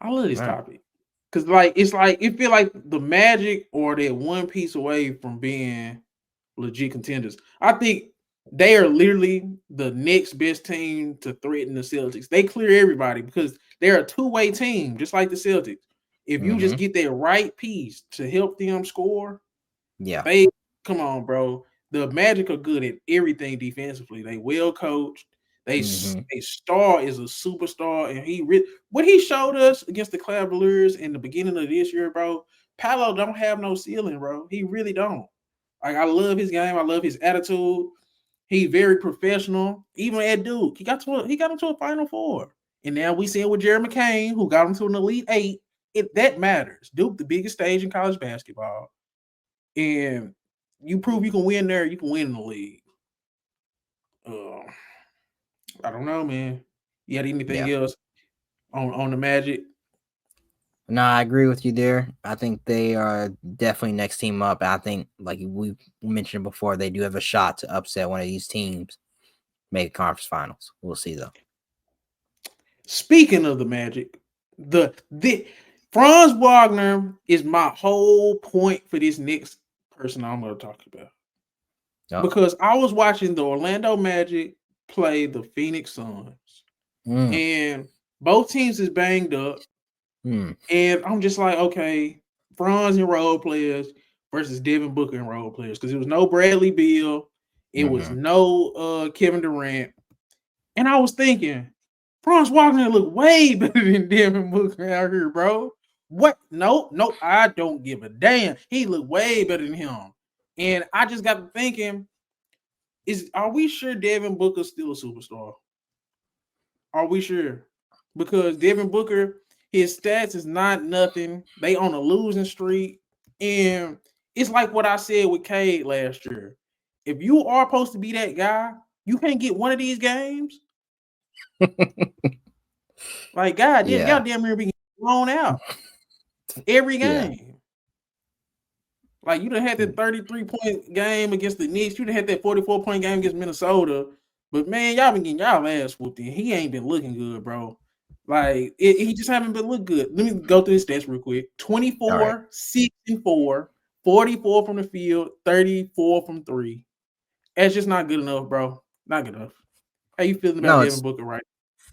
I love this topic. Cause it feel like the Magic are that one piece away from being legit contenders. I think they are literally the next best team to threaten the Celtics. They clear everybody because they're a two-way team, just like the Celtics. If you just get that right piece to help them score, come on, bro. The Magic are good at everything defensively. They well coached. A star is a superstar, and what he showed us against the Cavaliers in the beginning of this year, bro. Paolo don't have no ceiling, bro. He really don't. Like, I love his game. I love his attitude. He's very professional. Even at Duke, he got him to a Final Four, and now we see it with Jerry McCain, who got him to an Elite 8. That matters. Duke, the biggest stage in college basketball, and you prove you can win there. You can win in the league. I don't know, man. You had anything else on the Magic? No, I agree with you there. I think they are definitely next team up. I think, like we mentioned before, they do have a shot to upset one of these teams, make conference finals. We'll see, though. Speaking of the Magic, the Franz Wagner is my whole point for this next person I'm going to talk about. Because I was watching the Orlando Magic play the Phoenix Suns, and both teams is banged up, and I'm just like, okay, Franz and role players versus Devin Booker and role players, because it was no Bradley Beal, it was no Kevin Durant, and I was thinking, Franz Wagner look way better than Devin Booker out here, bro. What? Nope, I don't give a damn. He look way better than him, and I just got to thinking, are we sure Devin Booker's still a superstar? Are we sure? Because Devin Booker, his stats is not nothing. They on a losing streak. And it's like what I said with Cade last year. If you are supposed to be that guy, you can't get one of these games. Like, God, y'all damn near being blown out every game. Like, you done had that 33-point game against the Knicks. You done had that 44-point game against Minnesota. But, man, y'all been getting y'all ass whooped in. He ain't been looking good, bro. Like, he just haven't been looking good. Let me go through his stats real quick. 24, 6-4, 44 from the field, 34 from 3. That's just not good enough, bro. Not good enough. How you feeling about Devin Booker right now?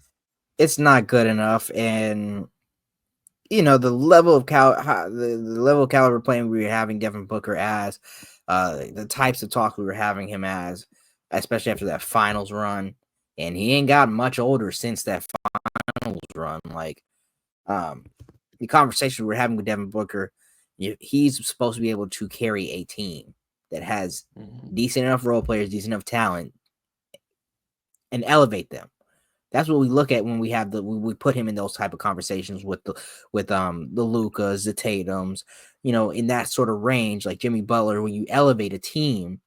It's not good enough, and the level of the level of caliber playing we were having Devin Booker as, the types of talk we were having him as, especially after that finals run, and he ain't got much older since that finals run. Like, the conversation we're having with Devin Booker, he's supposed to be able to carry a team that has decent enough role players, decent enough talent, and elevate them. That's what we look at when we put him in those type of conversations with the Lucas, the Tatums, in that sort of range, like Jimmy Butler, when you elevate a team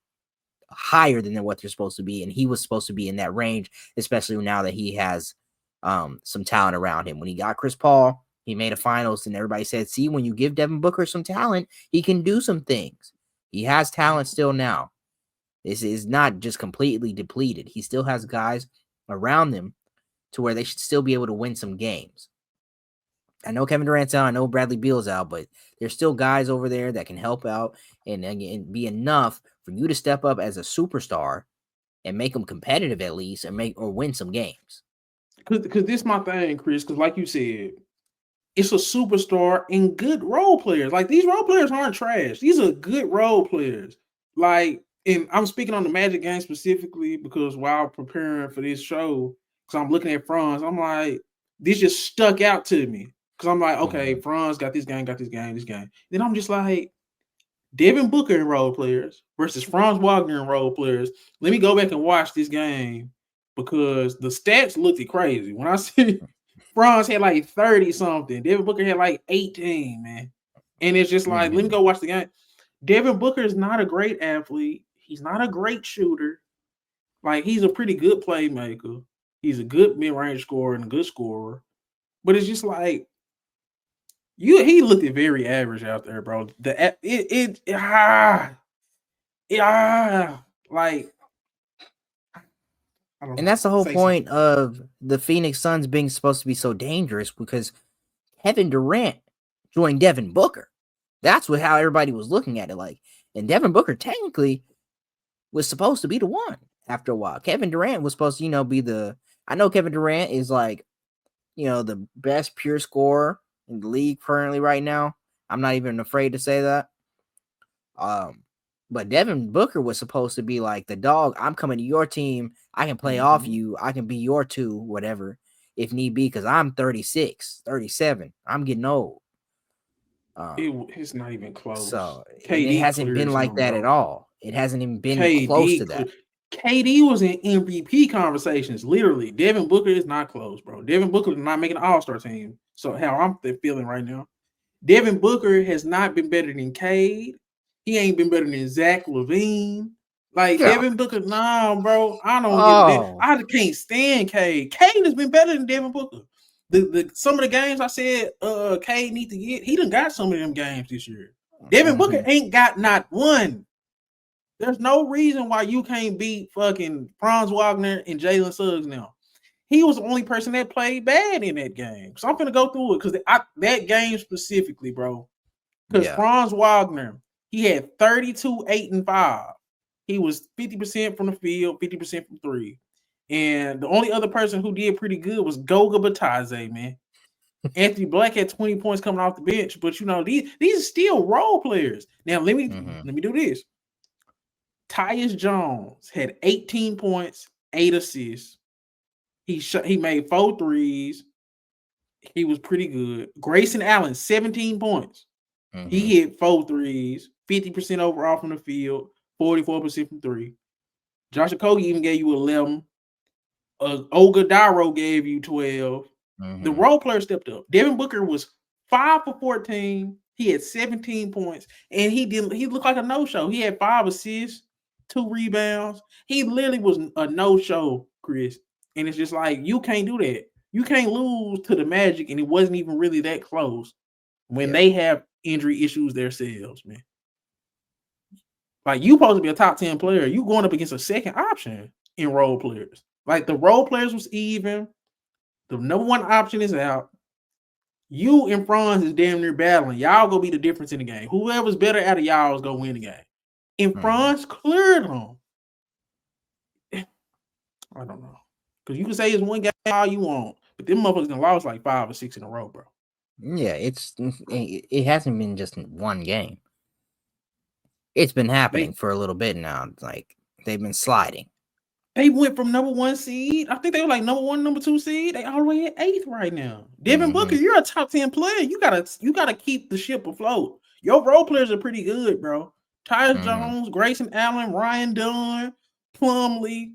higher than what they're supposed to be, and he was supposed to be in that range, especially now that he has some talent around him. When he got Chris Paul, he made a finals, and everybody said, "See, when you give Devin Booker some talent, he can do some things." He has talent still now. This is not just completely depleted. He still has guys around him to where they should still be able to win some games. I know Kevin Durant's out. I know Bradley Beal's out, but there's still guys over there that can help out and be enough for you to step up as a superstar and make them competitive at least, and win some games. Because this is my thing, Chris. Because like you said, it's a superstar and good role players. Like, these role players aren't trash. These are good role players. Like, and I'm speaking on the Magic game specifically because while preparing for this show, because I'm looking at Franz, I'm like, this just stuck out to me. Because I'm like, okay, Franz got this game. Then I'm just like, Devin Booker and role players versus Franz Wagner and role players. Let me go back and watch this game because the stats looked crazy. When I see Franz had like 30 something, Devin Booker had like 18, man. And it's just like, let me go watch the game. Devin Booker is not a great athlete. He's not a great shooter. Like, he's a pretty good playmaker. He's a good mid-range scorer and a good scorer. But it's just like, he looked very average out there, bro. Like, and that's the whole point of the Phoenix Suns being supposed to be so dangerous, because Kevin Durant joined Devin Booker. That's how everybody was looking at it. Like, and Devin Booker technically was supposed to be the one after a while. Kevin Durant was supposed to, be I know Kevin Durant is like, the best pure scorer in the league currently right now. I'm not even afraid to say that. But Devin Booker was supposed to be like the dog. I'm coming to your team. I can play off you. I can be your two, whatever, if need be, because I'm 36, 37. I'm getting old. It's not even close. So it hasn't been like that at all. It hasn't even been close to that. KD was in MVP conversations, literally. Devin Booker is not close, bro. Devin Booker is not making an all-star team. So how I'm feeling right now. Devin Booker has not been better than Cade. He ain't been better than Zach LaVine. Like, Devin Booker, nah, bro. I don't get that. I can't stand Cade. Cade has been better than Devin Booker. Some of the games I said Cade need to get, he done got some of them games this year. Devin Booker ain't got not one. There's no reason why you can't beat fucking Franz Wagner and Jalen Suggs now. He was the only person that played bad in that game. So I'm going to go through it because that game specifically, bro. Because Franz Wagner, he had 32, 8, and 5. He was 50% from the field, 50% from three. And the only other person who did pretty good was Goga Batadze, man. Anthony Black had 20 points coming off the bench, but these are still role players. Now let me do this. Tyus Jones had 18 points, 8 assists. He made 4 threes. He was pretty good. Grayson Allen, 17 points. He hit 4 threes, 50% overall from the field, 44% from three. Josh Okogie even gave you 11. Ogadaro gave you 12. The role player stepped up. Devin Booker was 5 for 14. He had 17 points, and he looked like a no-show. He had 5 assists, 2 rebounds. He literally was a no-show, Chris. And it's just like, you can't do that. You can't lose to the Magic, and it wasn't even really that close when they have injury issues themselves, man. Like, you supposed to be a top 10 player. You going up against a second option in role players. Like, the role players was even. The number one option is out. You and Franz is damn near battling. Y'all gonna be the difference in the game. Whoever's better out of y'all is gonna win the game. And Franz cleared them. I don't know. Because you can say it's one game all you want, but them motherfuckers done lost like 5 or 6 in a row, bro. Yeah, it hasn't been just one game. It's been happening for a little bit now. Like they've been sliding. They went from number 1 seed. I think they were like number 1, number 2 seed. They all the way at 8th right now. Devin Booker, you're a top 10 player. You gotta keep the ship afloat. Your role players are pretty good, bro. Tyus Jones, Grayson Allen, Ryan Dunn, Plumlee.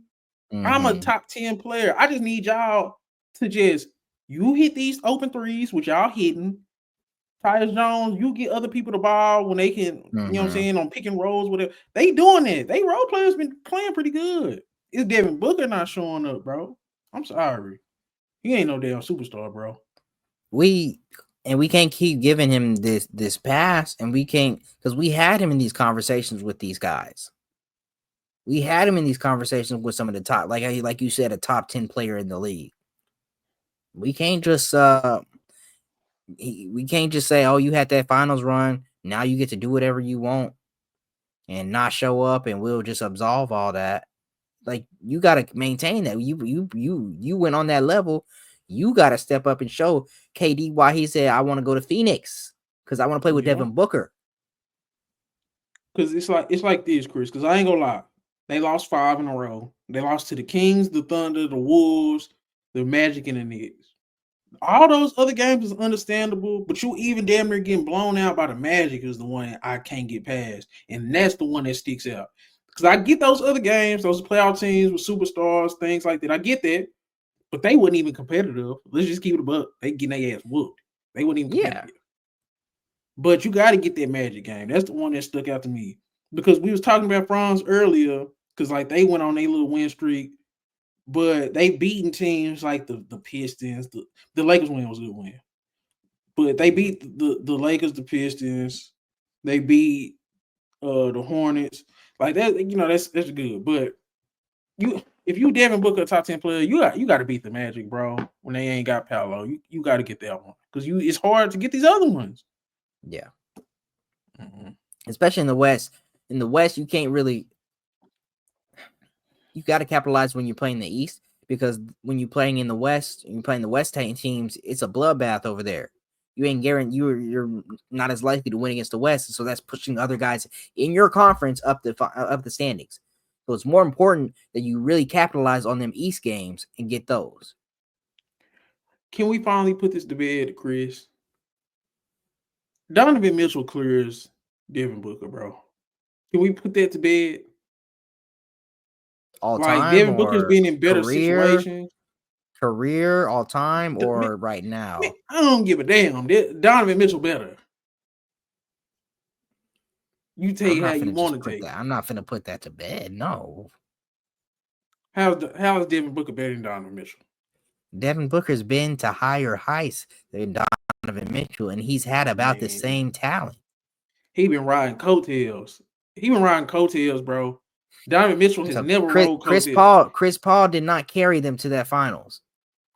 I'm a top 10 player. I just need y'all to just you hit these open threes, which y'all hitting. Tyus Jones, you get other people the ball when they can, you know what I'm saying, on pick and rolls, whatever. They doing it. They role players been playing pretty good. It's Devin Booker not showing up, bro. I'm sorry. He ain't no damn superstar, bro. We can't keep giving him this pass, and we can't because we had him in these conversations with these guys. We had him in these conversations with some of the top, like you said, a top 10 player in the league. We can't just say, oh, you had that finals run, now you get to do whatever you want and not show up, and we'll just absolve all that. Like, you got to maintain that. You went on that level. You got to step up and show KD why he said, I want to go to Phoenix because I want to play with Devin Booker. Because it's like this, Chris, because I ain't gonna lie. They lost 5 in a row. They lost to the Kings, the Thunder, the Wolves, the Magic, and the Knicks. All those other games is understandable, but you even damn near getting blown out by the Magic is the one I can't get past. And that's the one that sticks out. Because I get those other games, those playoff teams with superstars, things like that. I get that. But they wasn't even competitive. Let's just keep it a buck. They getting their ass whooped. They wasn't even competitive. Yeah. But you got to get that Magic game. That's the one that stuck out to me. Because we was talking about Franz earlier, because like they went on their little win streak, but they beating teams like the Pistons. The Lakers win was a good win. But they beat the Lakers, the Pistons. They beat the Hornets. Like that, you know, that's good. But if you Devin Booker a top 10 player, you got to beat the Magic, bro. When they ain't got Paolo, you got to get that one because it's hard to get these other ones. Yeah, especially in the West. In the West, you can't really. You got to capitalize when you're playing the East because when you're playing in the West, you're playing the West teams. It's a bloodbath over there. You ain't guaranteed. You're not as likely to win against the West, so that's pushing other guys in your conference up the standings. So it's more important that you really capitalize on them East games and get those. Can we finally put this to bed, Chris? Donovan Mitchell clears Devin Booker, bro. Can we put that to bed? All time, like Devin Booker's been in better situations. Career, all time, or right now? Man, I don't give a damn. Donovan Mitchell better. You take how you want to take that. I'm not finna put that to bed. No. How is Devin Booker better than Donovan Mitchell? Devin Booker's been to higher heights than Donovan Mitchell, and he's had about the same talent. He been riding coattails. Bro. Donovan Mitchell has never rode coattails. Chris Paul did not carry them to that finals.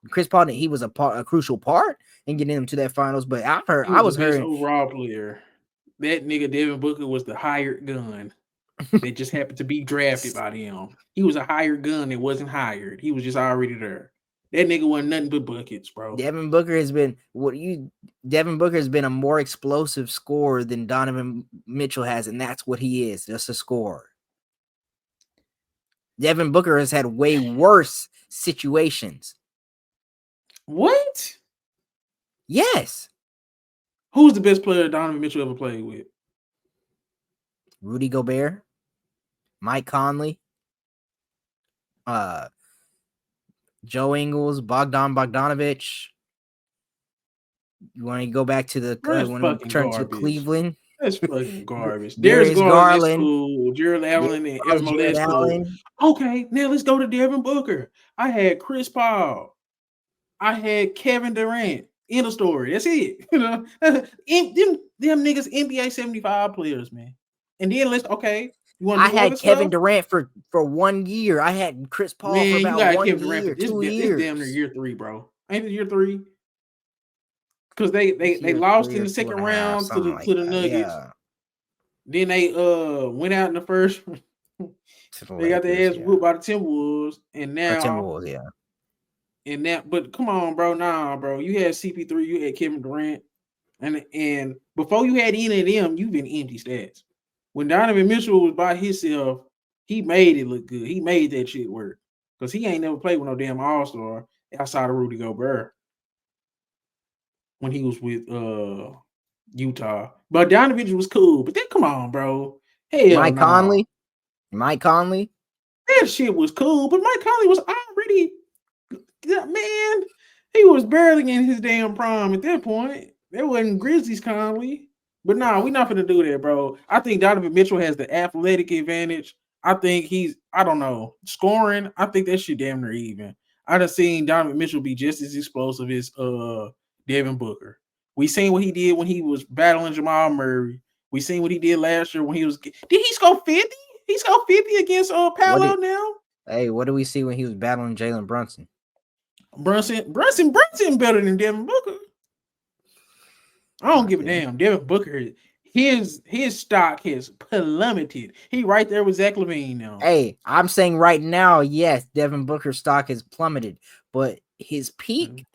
Chris Paul, he was a crucial part in getting them to that finals, but I was hearing overall player. That nigga Devin Booker was the hired gun. They just happened to be drafted by them. He was a hired gun that wasn't hired. He was just already there. That nigga wasn't nothing but buckets, bro. Devin Booker has been a more explosive scorer than Donovan Mitchell has, and that's what he is, just a scorer. Devin Booker has had way worse situations. What? Yes. Who's the best player Donovan Mitchell ever played with? Rudy Gobert, Mike Conley, Joe Ingles, Bogdanovich. You want to go back to the to Cleveland? That's fucking garbage. Darius Garland, cool. Gerald Allen and Evan Mobley, cool. Okay, now let's go to Devin Booker. I had Chris Paul. I had Kevin Durant. End of story. That's it. You know, them niggas NBA 75 players, man. And then I had Kevin Durant for 1 year. I had Chris Paul for about 1 year, 2 years. It's damn near year 3, bro. Ain't it year 3? Because they lost in the second round to the Nuggets. Yeah. Then they went out in the first. They got their ass whooped by the Timberwolves, and now And that, but come on, bro. Nah, bro. You had CP3, you had Kevin Durant. And before you had any of them, you've been empty stats. When Donovan Mitchell was by himself, he made it look good. He made that shit work. Because he ain't never played with no damn all-star outside of Rudy Gobert when he was with Utah. But Donovan was cool. But then come on, bro. Hell no. Mike Conley. That shit was cool. But Mike Conley was already, man, he was barely in his damn prime at that point. That wasn't Grizzlies Conley. But nah, we're not gonna do that, bro. I think Donovan Mitchell has the athletic advantage. I think I don't know, scoring. I think that shit damn near even. I done seen Donovan Mitchell be just as explosive as Devin Booker. We seen what he did when he was battling Jamal Murray. We seen what he did last year when he was. Did he score 50? He scored 50 against Paolo now. Hey, what do we see when he was battling Jalen Brunson? Brunson better than Devin Booker. I don't give a damn. Devin Booker, his stock has plummeted. He right there with Zach LaVine now. Hey, I'm saying right now, yes, Devin Booker's stock has plummeted, but his peak,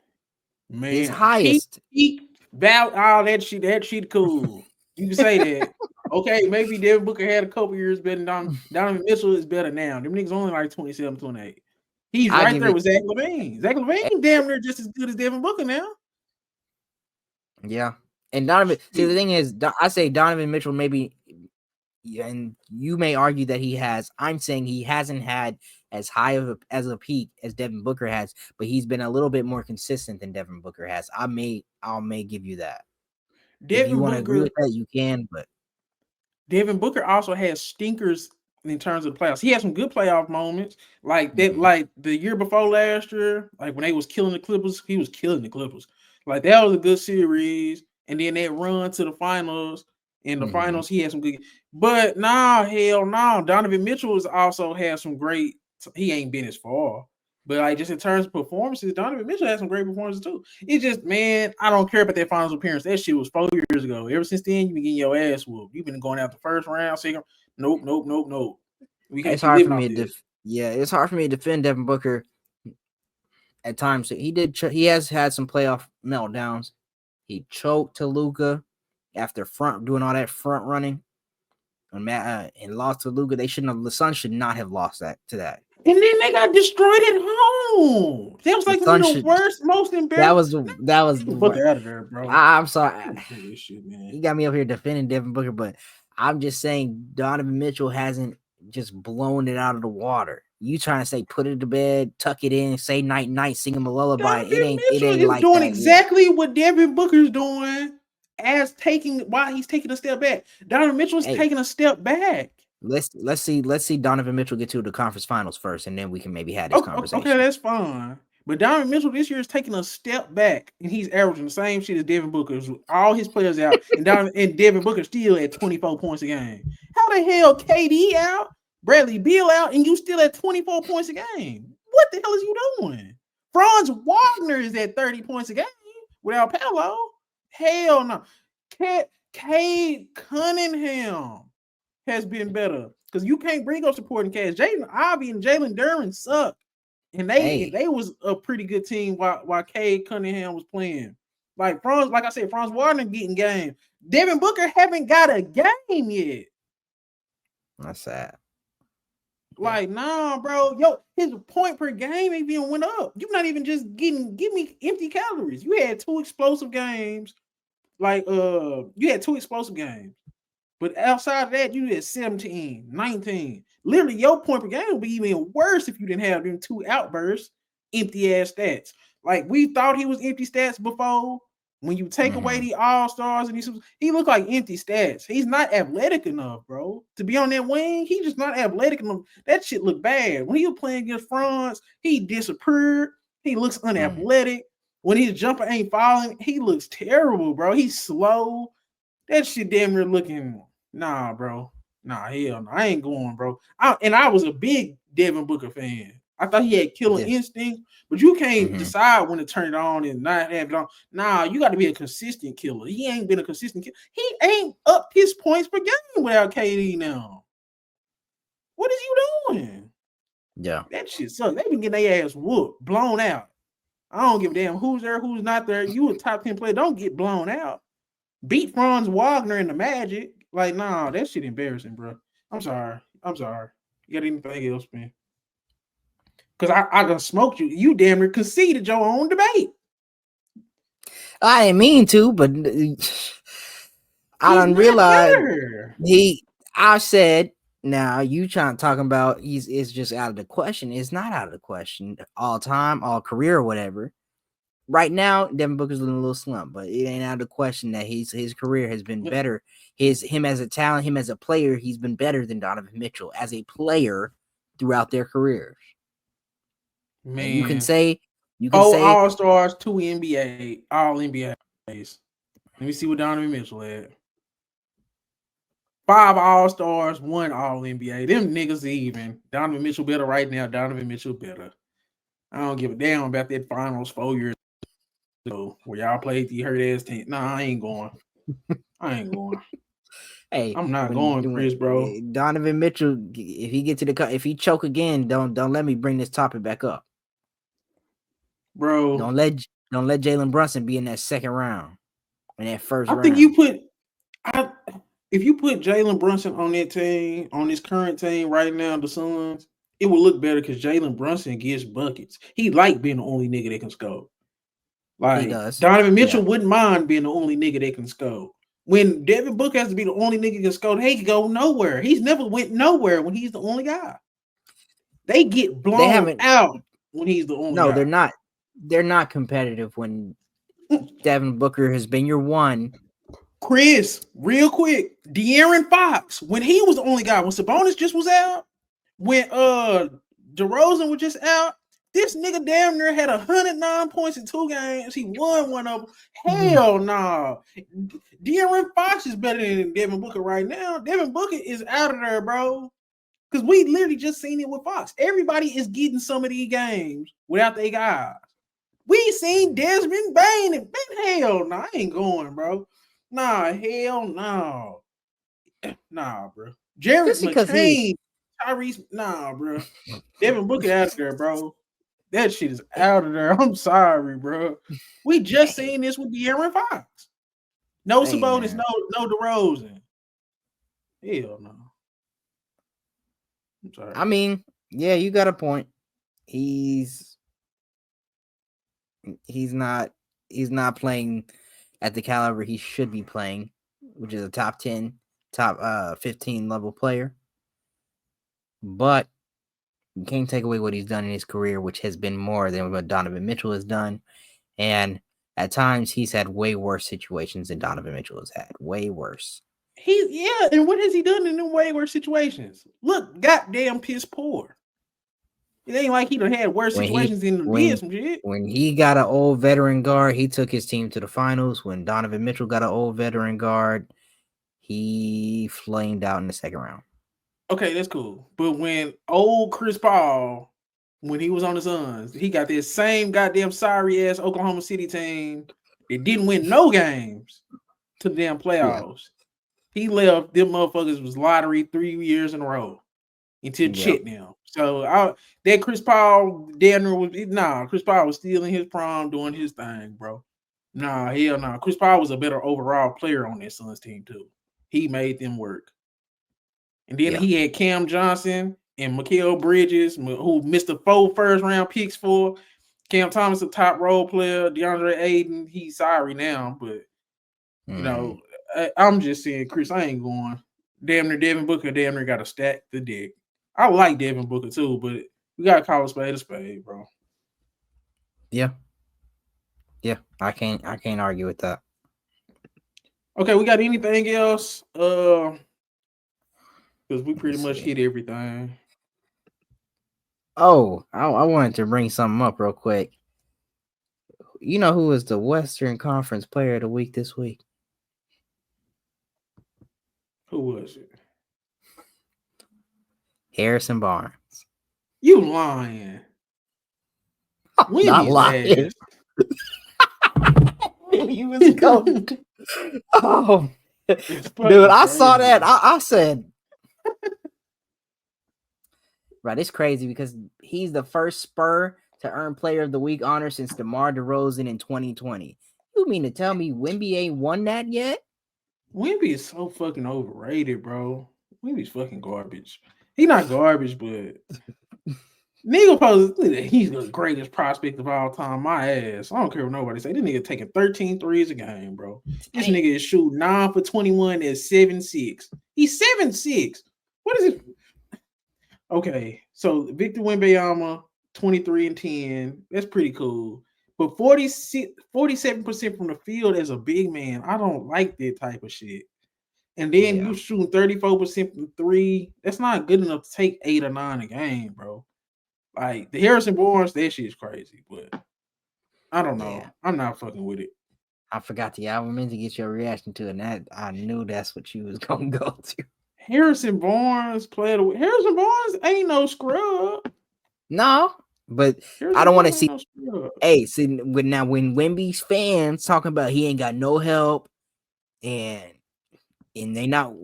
his highest. Peak all that shit cool. You can say that. Okay, maybe Devin Booker had a couple years better than Donovan Mitchell is better now. Them niggas only like 27, 28. He's right there with Zach LaVine. Zach LaVine damn near just as good as Devin Booker now. Yeah. And Donovan, see, the thing is, I say Donovan Mitchell maybe, and you may argue that he has. I'm saying he hasn't had as high of a peak as Devin Booker has, but he's been a little bit more consistent than Devin Booker has. I may give you that. If you want to agree with that, you can, but Devin Booker also has stinkers in terms of the playoffs. He had some good playoff moments, like that, like the year before last year, like when they was killing the Clippers, he was killing the Clippers. Like that was a good series. And then that run to the finals. In the finals, he had some good. But hell no. Donovan Mitchell has also had some great. He ain't been as far. But like just in terms of performances, Donovan Mitchell had some great performances too. It's just, man, I don't care about that finals appearance. That shit was 4 years ago. Ever since then, you've been getting your ass whooped. You've been going out the first round, second. Nope. We can't. It's hard for me to. It's hard for me to defend Devin Booker. At times, he has had some playoff meltdowns. He choked to Luka after doing all that front running, and lost to Luka. The Suns should not have lost to that. And then they got destroyed at home. That was like one of the worst, most embarrassing. That was Booker out of there, bro. I'm sorry. You got me up here defending Devin Booker, but I'm just saying Donovan Mitchell hasn't just blown it out of the water. You trying to say put it to bed, tuck it in, say night night, sing him a lullaby. It ain't like doing that exactly yet. What Devin Booker's doing while he's taking a step back. Donovan Mitchell's taking a step back. Let's see Donovan Mitchell get to the conference finals first, and then we can maybe have this conversation. Okay, that's fine. But Donovan Mitchell this year is taking a step back, and he's averaging the same shit as Devin Booker. All his players out, and Devin Booker still at 24 points a game. How the hell KD out? Bradley Beal out, and you still at 24 points a game. What the hell is you doing? Franz Wagner is at 30 points a game without Paolo. Hell no. Cade Cunningham has been better because you can't bring up supporting cast. Jaden Ivey and Jalen Duren suck, and they was a pretty good team while Cade Cunningham was playing. Like I said, Franz Wagner getting game. Devin Booker haven't got a game yet. That's sad. Like, nah, bro. His point per game ain't even went up. You're not even just give me empty calories. You had 2 explosive games. Like, you had 2 explosive games. But outside of that, you had 17, 19. Literally, your point per game would be even worse if you didn't have them 2 outbursts, empty ass stats. Like, we thought he was empty stats before. When you take away the all-stars and he looked like empty stats. He's not athletic enough, bro. To be on that wing, he's just not athletic enough. That shit looked bad. When he was playing against Franz, he disappeared. He looks unathletic. When his jumper ain't falling, he looks terrible, bro. He's slow. That shit damn near looking, nah, bro. Nah, hell no. I ain't going, bro. I was a big Devin Booker fan. I thought he had killer instinct, but you can't decide when to turn it on and not have it on. Nah, you got to be a consistent killer. He ain't been a consistent killer. He ain't up his points per game without KD now. What is you doing? Yeah. That shit sucks. They been getting their ass whooped, blown out. I don't give a damn who's there, who's not there. You a top 10 player. Don't get blown out. beat Franz Wagner in the Magic. Like, nah, that shit embarrassing, bro. I'm sorry. You got anything else, man? Because I done smoked you. You damn near conceded your own debate. I didn't mean to, but I He's done not realized better. I said, now you trying to talk about it's just out of the question. It's not out of the question all time, all career, or whatever. Right now, Devin Booker's in a little slump, but it ain't out of the question that his career has been better. Him as a talent, him as a player, he's been better than Donovan Mitchell as a player throughout their careers. Man, and you can say All Stars, 2 NBA, All NBAs. Let me see what Donovan Mitchell had. 5 All Stars, 1 All NBA. Them niggas even. Donovan Mitchell better right now. Donovan Mitchell better. I don't give a damn about that finals 4 years ago where y'all played the hurt ass team. Nah, I ain't going. Hey, I'm not going, Chris, bro. Donovan Mitchell, if he get to if he choke again, don't let me bring this topic back up, bro. Don't let Jalen Brunson be in that second round, in that first round. I think if you put Jalen Brunson on that team, on this current team right now, the Suns, it would look better because Jalen Brunson gets buckets. He like being the only nigga that can score. Like, he does. Donovan Mitchell wouldn't mind being the only nigga that can score. When Devin Booker has to be the only nigga that can score, they go nowhere. He's never went nowhere when he's the only guy. They get blown out when he's the only guy. No, they're not. They're not competitive when Devin Booker has been your one. Chris, real quick, De'Aaron Fox, when he was the only guy, when Sabonis just was out, when DeRozan was just out, this nigga damn near had 109 points in 2 games. He won one of them. Hell no. De'Aaron Fox is better than Devin Booker right now. Devin Booker is out of there, bro. Because we literally just seen it with Fox. Everybody is getting some of these games without their guys. We seen Desmond Bain and hell no, I ain't going, bro. Nah, hell no. Nah, bro. Jared McCain, Tyrese, nah, bro. Devin Booker out of there, bro. That shit is out of there. I'm sorry, bro. We just seen this with De'Aaron Fox. No Sabonis, no DeRozan. Hell no. I'm sorry. I mean, yeah, you got a point. He's not playing at the caliber he should be playing, which is a top 10, top 15 level player. But you can't take away what he's done in his career, which has been more than what Donovan Mitchell has done. And at times he's had way worse situations than Donovan Mitchell has had. Way worse. And what has he done in them way worse situations? Look, goddamn piss poor. It ain't like he done had worse situations than this shit. When he got an old veteran guard, he took his team to the finals. When Donovan Mitchell got an old veteran guard, he flamed out in the second round. Okay, that's cool. But when old Chris Paul, when he was on the Suns, he got this same goddamn sorry ass Oklahoma City team that didn't win no games to the damn playoffs. Yeah. He left, them motherfuckers was lottery 3 years in a row until Chet now. So that Chris Paul, Chris Paul was still in his prime doing his thing, bro. Nah, hell no. Chris Paul was a better overall player on that Suns team too. He made them work. And then he had Cam Johnson and Mikal Bridges, who missed the 4 first-round picks for. Cam Thomas, a top role player. DeAndre Ayton, he's sorry now, but you know, I'm just saying, Chris, I ain't going. Damn near Devin Booker, damn near got to stack the deck. I like Devin Booker too, but we gotta call a spade, bro. Yeah, I can't argue with that. Okay, we got anything else? Because we pretty much hit everything. Oh, I wanted to bring something up real quick. You know who was the Western Conference Player of the Week this week? Who was it? Harrison Barnes. You lying. When not lying. He was cold. Oh, dude, I saw that. I said, right, it's crazy because he's the first Spur to earn Player of the Week honor since DeMar DeRozan in 2020. You mean to tell me Wemby ain't won that yet? Wemby is so fucking overrated, bro. Wemby's fucking garbage. He not garbage, but nigga supposed he's the greatest prospect of all time. My ass. I don't care what nobody say. This nigga taking 13 threes a game, bro. This nigga is shooting 9 for 21 at 7'6". He's 7'6". What is it? Okay, so Victor Wembanyama, 23 and 10. That's pretty cool. But 47% from the field as a big man, I don't like that type of shit. And then you shooting 34% from three. That's not good enough to take 8 or 9 a game, bro. Like the Harrison Barnes, that shit's crazy. But I don't know. Yeah. I'm not fucking with it. I forgot the album in to get your reaction to it, and that I knew that's what you was gonna go to. Harrison Barnes played. Harrison Barnes ain't no scrub. No, but Harrison I don't want to Barnes see. ain't no scrub. Hey, see, when Wemby's fans talking about he ain't got no help, and they not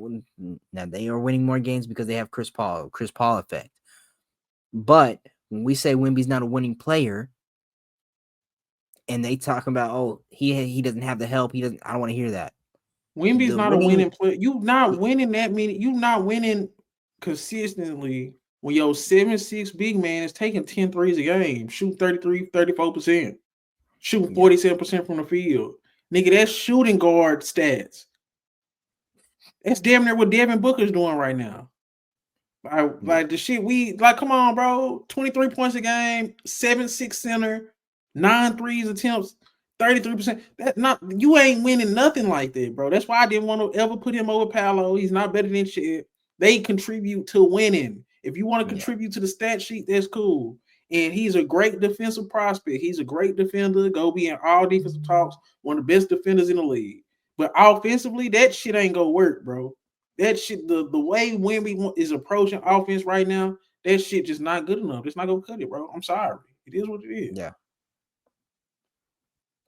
now they are winning more games because they have Chris Paul effect. But when we say Wemby's not a winning player, and they talk about he doesn't have the help, I don't want to hear that. Wemby's not a winning player. You not winning that many. You not winning consistently when your 7'6" big man is taking 10 threes a game, shooting 34%, shooting 47% from the field. Nigga, that's shooting guard stats. That's damn near what Devin Booker's doing right now. Like the shit come on, bro. 23 points a game, 7'6" center, 9 threes attempts, 33%. That not you ain't winning nothing like that, bro. That's why I didn't want to ever put him over Paolo. He's not better than shit. They contribute to winning. If you want to contribute to the stat sheet, that's cool. And he's a great defensive prospect. He's a great defender. Go be in all defensive talks. One of the best defenders in the league. But offensively, that shit ain't gonna work, bro. That shit, the way Wemby is approaching offense right now, that shit just not good enough. It's not gonna cut it, bro. I'm sorry. It is what it is. Yeah.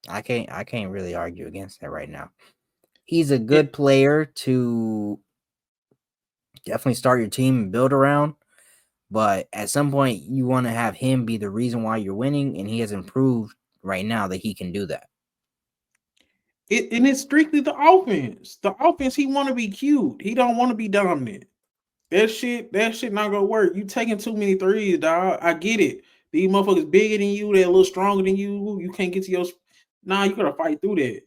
I can't really argue against that right now. He's a good player to definitely start your team and build around. But at some point, you want to have him be the reason why you're winning, and he has improved right now that he can do that. And it's strictly the offense. The offense, he want to be cute. He don't want to be dominant. That shit not gonna work. You taking too many threes, dog. I get it. These motherfuckers bigger than you. They're a little stronger than you. You can't get to your. Nah, you gotta fight through that.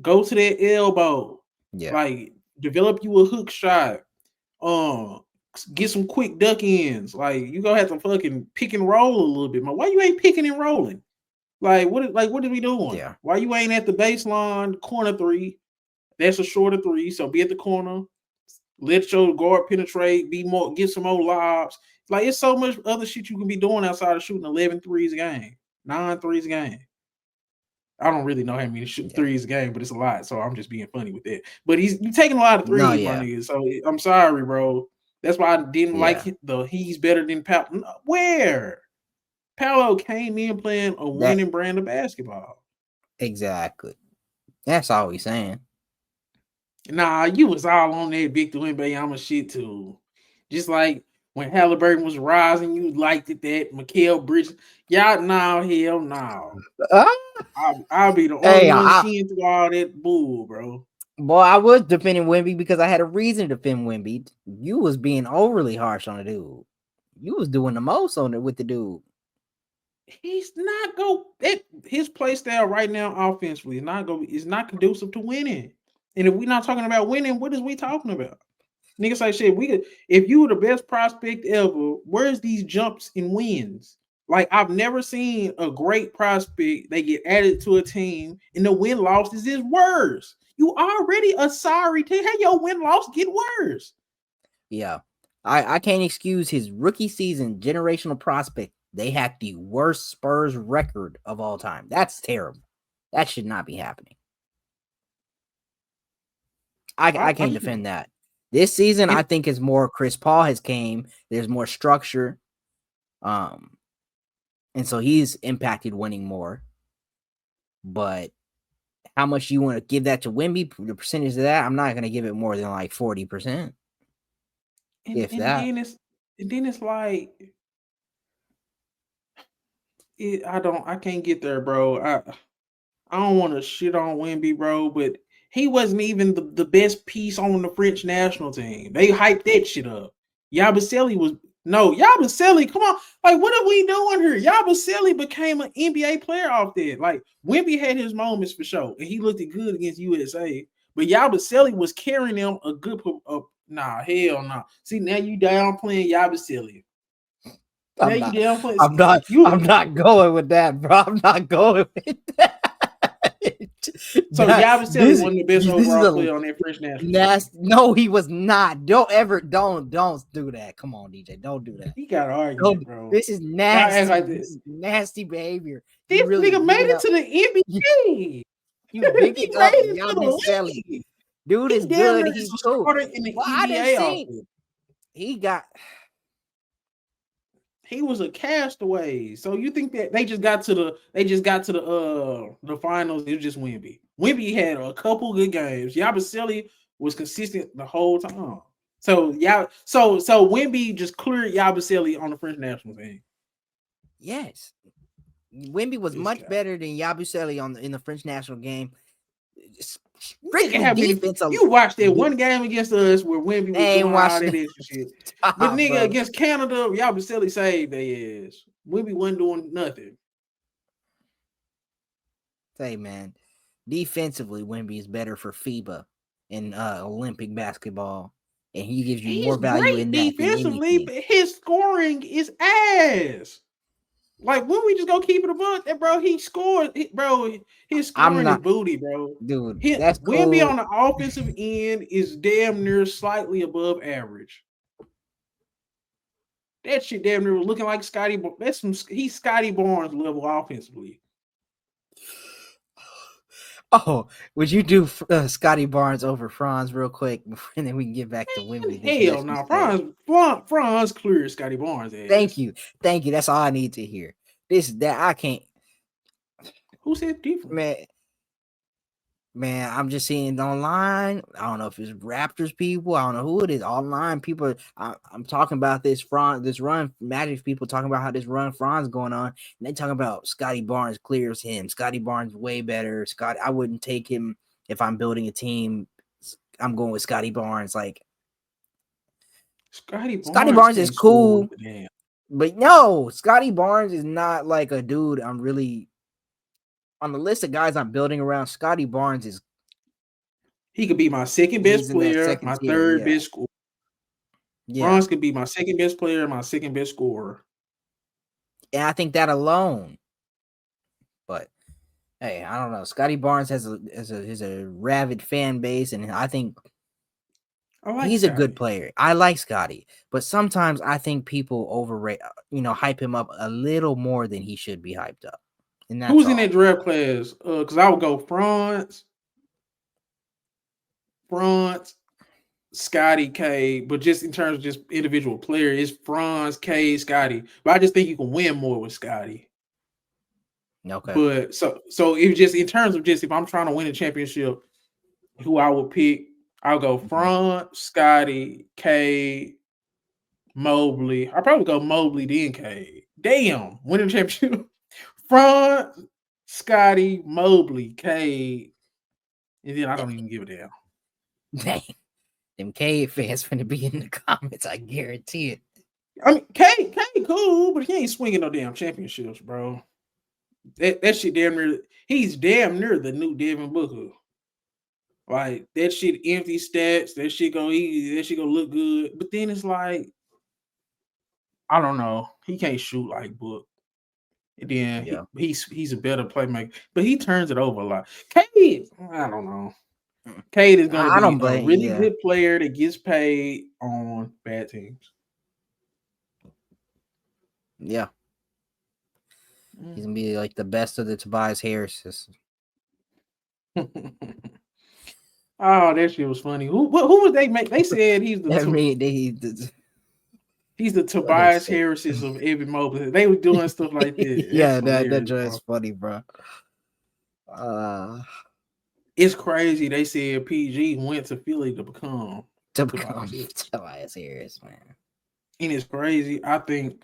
Go to that elbow. Yeah. Like develop you a hook shot. Get some quick duck ends. Like you gonna have to fucking pick and roll a little bit more. Why you ain't picking and rolling? What are we doing? Yeah. Why you ain't at the baseline corner three? That's a shorter three. So be at the corner. Let your guard penetrate. Get some more lobs. Like it's so much other shit you can be doing outside of shooting 11 threes a game, 9 threes a game. I don't really know how many threes a game, but it's a lot. So I'm just being funny with that. But you taking a lot of threes, my nigga. So I'm sorry, bro. That's why I didn't like he's better than Paolo. Where? Paolo came in playing a winning brand of basketball. Exactly. That's all he's saying. Nah, you was all on that Victor Wembanyama shit too. Just like when Haliburton was rising, you liked it that Mikal Bridges. Y'all, hell no. I'll be the only one seeing through all that bull, bro. Boy, I was defending Wemby because I had a reason to defend Wemby. You was being overly harsh on the dude. You was doing the most on it with the dude. He's not his play style right now offensively is not conducive to winning. And if we're not talking about winning, what is we talking about? Niggas say shit. If you were the best prospect ever, where's these jumps and wins? Like I've never seen a great prospect. They get added to a team, and the win loss is worse. You already a sorry team. How your win loss get worse? Yeah, I can't excuse his rookie season generational prospect. They had the worst Spurs record of all time. That's terrible. That should not be happening. I can't defend that. This season, I think it's more Chris Paul has came. There's more structure. And so he's impacted winning more. But how much you want to give that to Wemby, the percentage of that, I'm not going to give it more than like 40%. Then it's like I can't get there, bro. I don't want to shit on Wemby, bro, but he wasn't even the best piece on the French national team. They hyped that shit up. Yabusele was Yabusele. Come on, like what are we doing here? Yabusele became an NBA player off that. Like Wemby had his moments for sure, and he looked good against USA. But Yabusele was carrying them a good. Nah, hell no. Nah. See now you downplaying Yabusele. I'm not going with that, bro. I'm not going with that. So Yabusele wasn't the best overall player on that French national team. No, he was not. Don't do that. Come on, DJ. Don't do that. He got an argument, bro. This is nasty. Like this. This is nasty behavior. This nigga made it to the NBA. You bigging up Yabusele. Dude is good. He's cool. In the NBA he was a castaway. So you think that they just got to the finals? It was just Wemby. Wemby had a couple good games. Yabusele was consistent the whole time. So Wemby just cleared Yabusele on the French national team. Yes, Wemby was much better than Yabusele in the French national game. You watched that one game against us where Wemby was doing all that extra shit. But nigga, against Canada, Yabusele saved their ass. Wemby wasn't doing nothing. Say, man, defensively, Wemby is better for FIBA and Olympic basketball, and he gives you more value in that. Defensively, but his scoring is ass. Like when we just go keep it above that, bro. He scored, bro. His scoring is booty, bro. Dude, that's cool. Wemby on the offensive end is damn near slightly above average. That shit damn near was looking like Scotty. He's Scotty Barnes level offensively. Oh, would you do Scotty Barnes over Franz real quick, and then we can get back to Wemby? Hell no, Franz cleared Scotty Barnes. Ass. Thank you. That's all I need to hear. I can't. Who said different? Man, I'm just seeing it online. I don't know if it's Raptors people. I don't know who it is. Online people. I'm talking about this run. Magic people talking about how this run Franz going on. And they talking about Scotty Barnes clears him. Scotty Barnes way better. I wouldn't take him if I'm building a team. I'm going with Scotty Barnes. Like Scotty Barnes is cool. But no, Scotty Barnes is not like a dude I'm really on the list of guys I'm building around. Scotty Barnes is. He could be my second best player, my third best scorer. Yeah. Franz could be my second best player, my second best scorer. And I think that alone. But hey, I don't know. Scotty Barnes has a rabid fan base, and I think he's Scotty. A good player. I like Scotty, but sometimes I think people overrate, hype him up a little more than he should be hyped up. And who's in that draft class? Because I would go Franz, Scotty, K. But just in terms of just individual player, it's Franz, K, Scotty. But I just think you can win more with Scotty. Okay. But so if just in terms of just if I'm trying to win a championship, who I would pick, I'll go Franz, Scotty, K, Mobley. I'll probably go Mobley then K. Damn, winning championship. Franz, Scotty, Mobley, K, and then I don't even give a damn. Dang, them K fans finna be in the comments. I guarantee it. I mean, K cool, but he ain't swinging no damn championships, bro. That shit damn near. He's damn near the new Devin Booker. Like that shit, empty stats. That shit gonna look good, but then it's like, I don't know. He can't shoot like Book. And then he's a better playmaker, but he turns it over a lot. Cade, I don't know. Cade is going to be a really good player that gets paid on bad teams. Yeah. He's going to be like the best of the Tobias Harrises. Oh, that shit was funny. Who was they make? They said he's the he's the Tobias Harrises of Evan Mobley. They were doing stuff like this. Yeah, that just funny, bro. It's crazy. They said PG went to Philly to become Tobias Harris, man. And it's crazy. I think.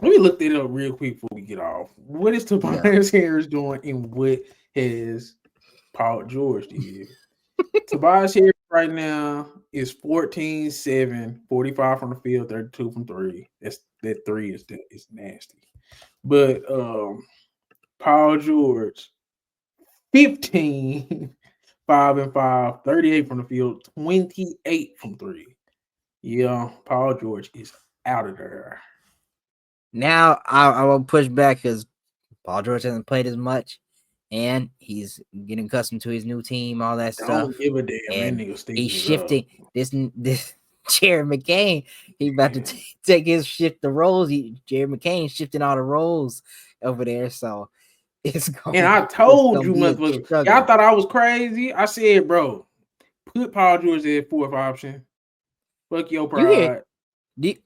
Let me look that up real quick before we get off. What is Tobias Harris doing, and what has Paul George did? Tobias here right now is 14-7, 45 from the field, 32 from three. That three is nasty. But Paul George, 15, 5-5, 38 from the field, 28 from three. Yeah, Paul George is out of there. Now I will push back because Paul George hasn't played as much, and he's getting accustomed to his new team, all that stuff. Don't give a damn. And that nigga he's shifting this Jared McCain. He about to take his shift the roles. Jared McCain shifting all the roles over there, so it's going. And I told you, motherfucker, y'all thought I was crazy. I said, bro, put Paul George at fourth option. Fuck your pride. Let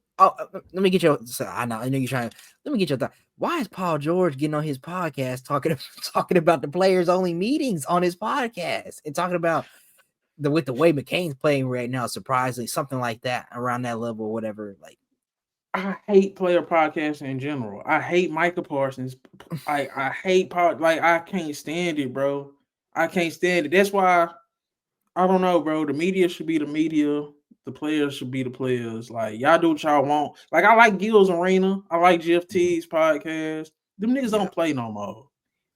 me get your. I know you're trying. Let me get your thought. Why is Paul George getting on his podcast talking about the players only meetings on his podcast and talking about with the way McCain's playing right now? Surprisingly, something like that around that level, or whatever. Like, I hate player podcasts in general. I hate Micah Parsons. I hate Paul. Like, I can't stand it, bro. I can't stand it. That's why I don't know, bro. The media should be the media. The players should be the players. Like, y'all do what y'all want. Like, I like Gil's Arena. I like Jeff T's podcast. Them niggas don't play no more.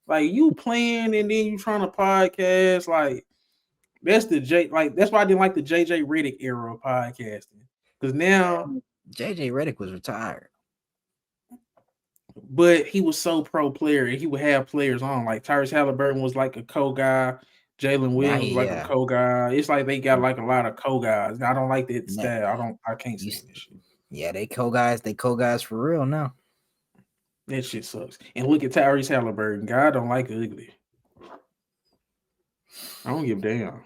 Like, you playing and then you trying to podcast. Like, that's that's why I didn't like the JJ Redick era of podcasting. Because now JJ Redick was retired. But he was so pro player and he would have players on. Like Tyrese Haliburton was like a co-guy. Jalen Williams was like a co-guy. It's like they got like a lot of co-guys. I don't like that style. I can't stand this shit. Yeah, they co-guys for real now. That shit sucks. And look at Tyrese Haliburton. God don't like ugly. I don't give a damn.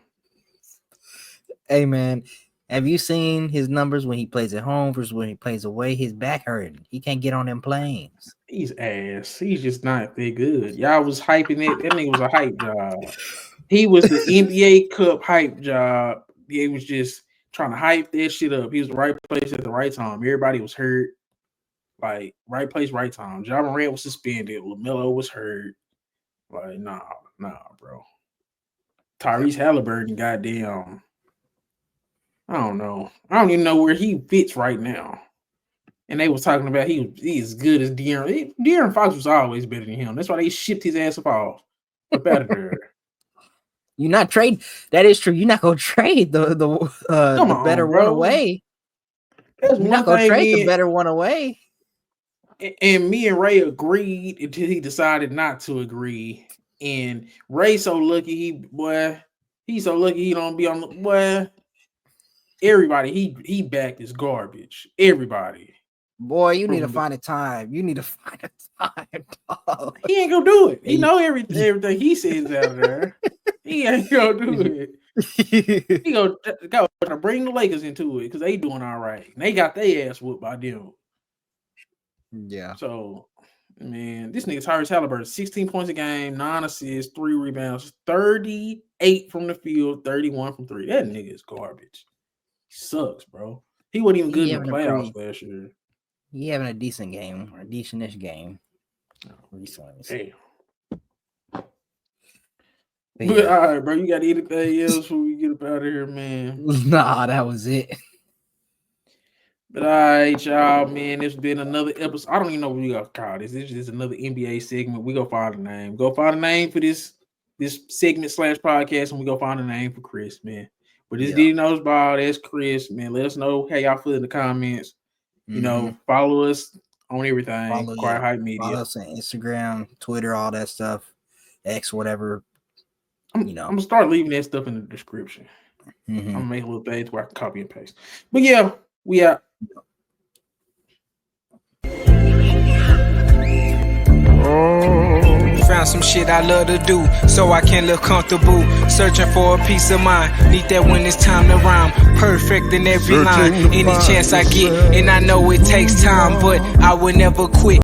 Hey man, have you seen his numbers when he plays at home versus when he plays away? His back hurting. He can't get on them planes. He's ass. He's just not that good. Y'all was hyping it. That nigga was a hype job. He was the NBA Cup hype job. He was just trying to hype that shit up. He was the right place at the right time. Everybody was hurt. Like, right place, right time. Ja Morant was suspended. LaMelo was hurt. Like, nah, bro. Tyrese Haliburton, goddamn. I don't know. I don't even know where he fits right now. And they was talking about he's as good as De'Aaron. De'Aaron Fox was always better than him. That's why they shipped his ass off. Up out of there. You're not trade. That is true. You're not gonna trade the better one away. You're not gonna trade the better one away. And me and Ray agreed until he decided not to agree. And Ray's so lucky he's so lucky he don't be on the everybody he backed is garbage. Everybody. Boy, you need to find a time. You need to find a time, dog. He ain't gonna do it. He know everything he says out there. He ain't gonna do it. He gonna bring the Lakers into it because they doing all right. And they got their ass whooped by them. Yeah. So, man, this nigga Tyrese Haliburton, 16 points a game, 9 assists, 3 rebounds, 38 from the field, 31 from three. That nigga is garbage. He sucks, bro. He wasn't even good in the playoffs last year. He having a decent game, or a decentish game. Damn. But all right, bro. You got anything else before we get up out of here, man? Nah, that was it. But all right, y'all, man. It's been another episode. I don't even know what we gonna call this. This is just another NBA segment. We go find a name. Go find a name for this segment / podcast, and we go find a name for Chris, man. But this D knows ball. That's Chris, man. Let us know how y'all feel in the comments. You know, follow us on everything. Quiet Hype Media. Follow us on Instagram, Twitter, all that stuff, X, whatever. I'm gonna start leaving that stuff in the description. I'm gonna make a little page where I can copy and paste. But yeah, we out. Found some shit I love to do, so I can live comfortable. Searching for a peace of mind, need that when it's time to rhyme. Perfect in every line, any chance I get, and I know it takes time, but I will never quit.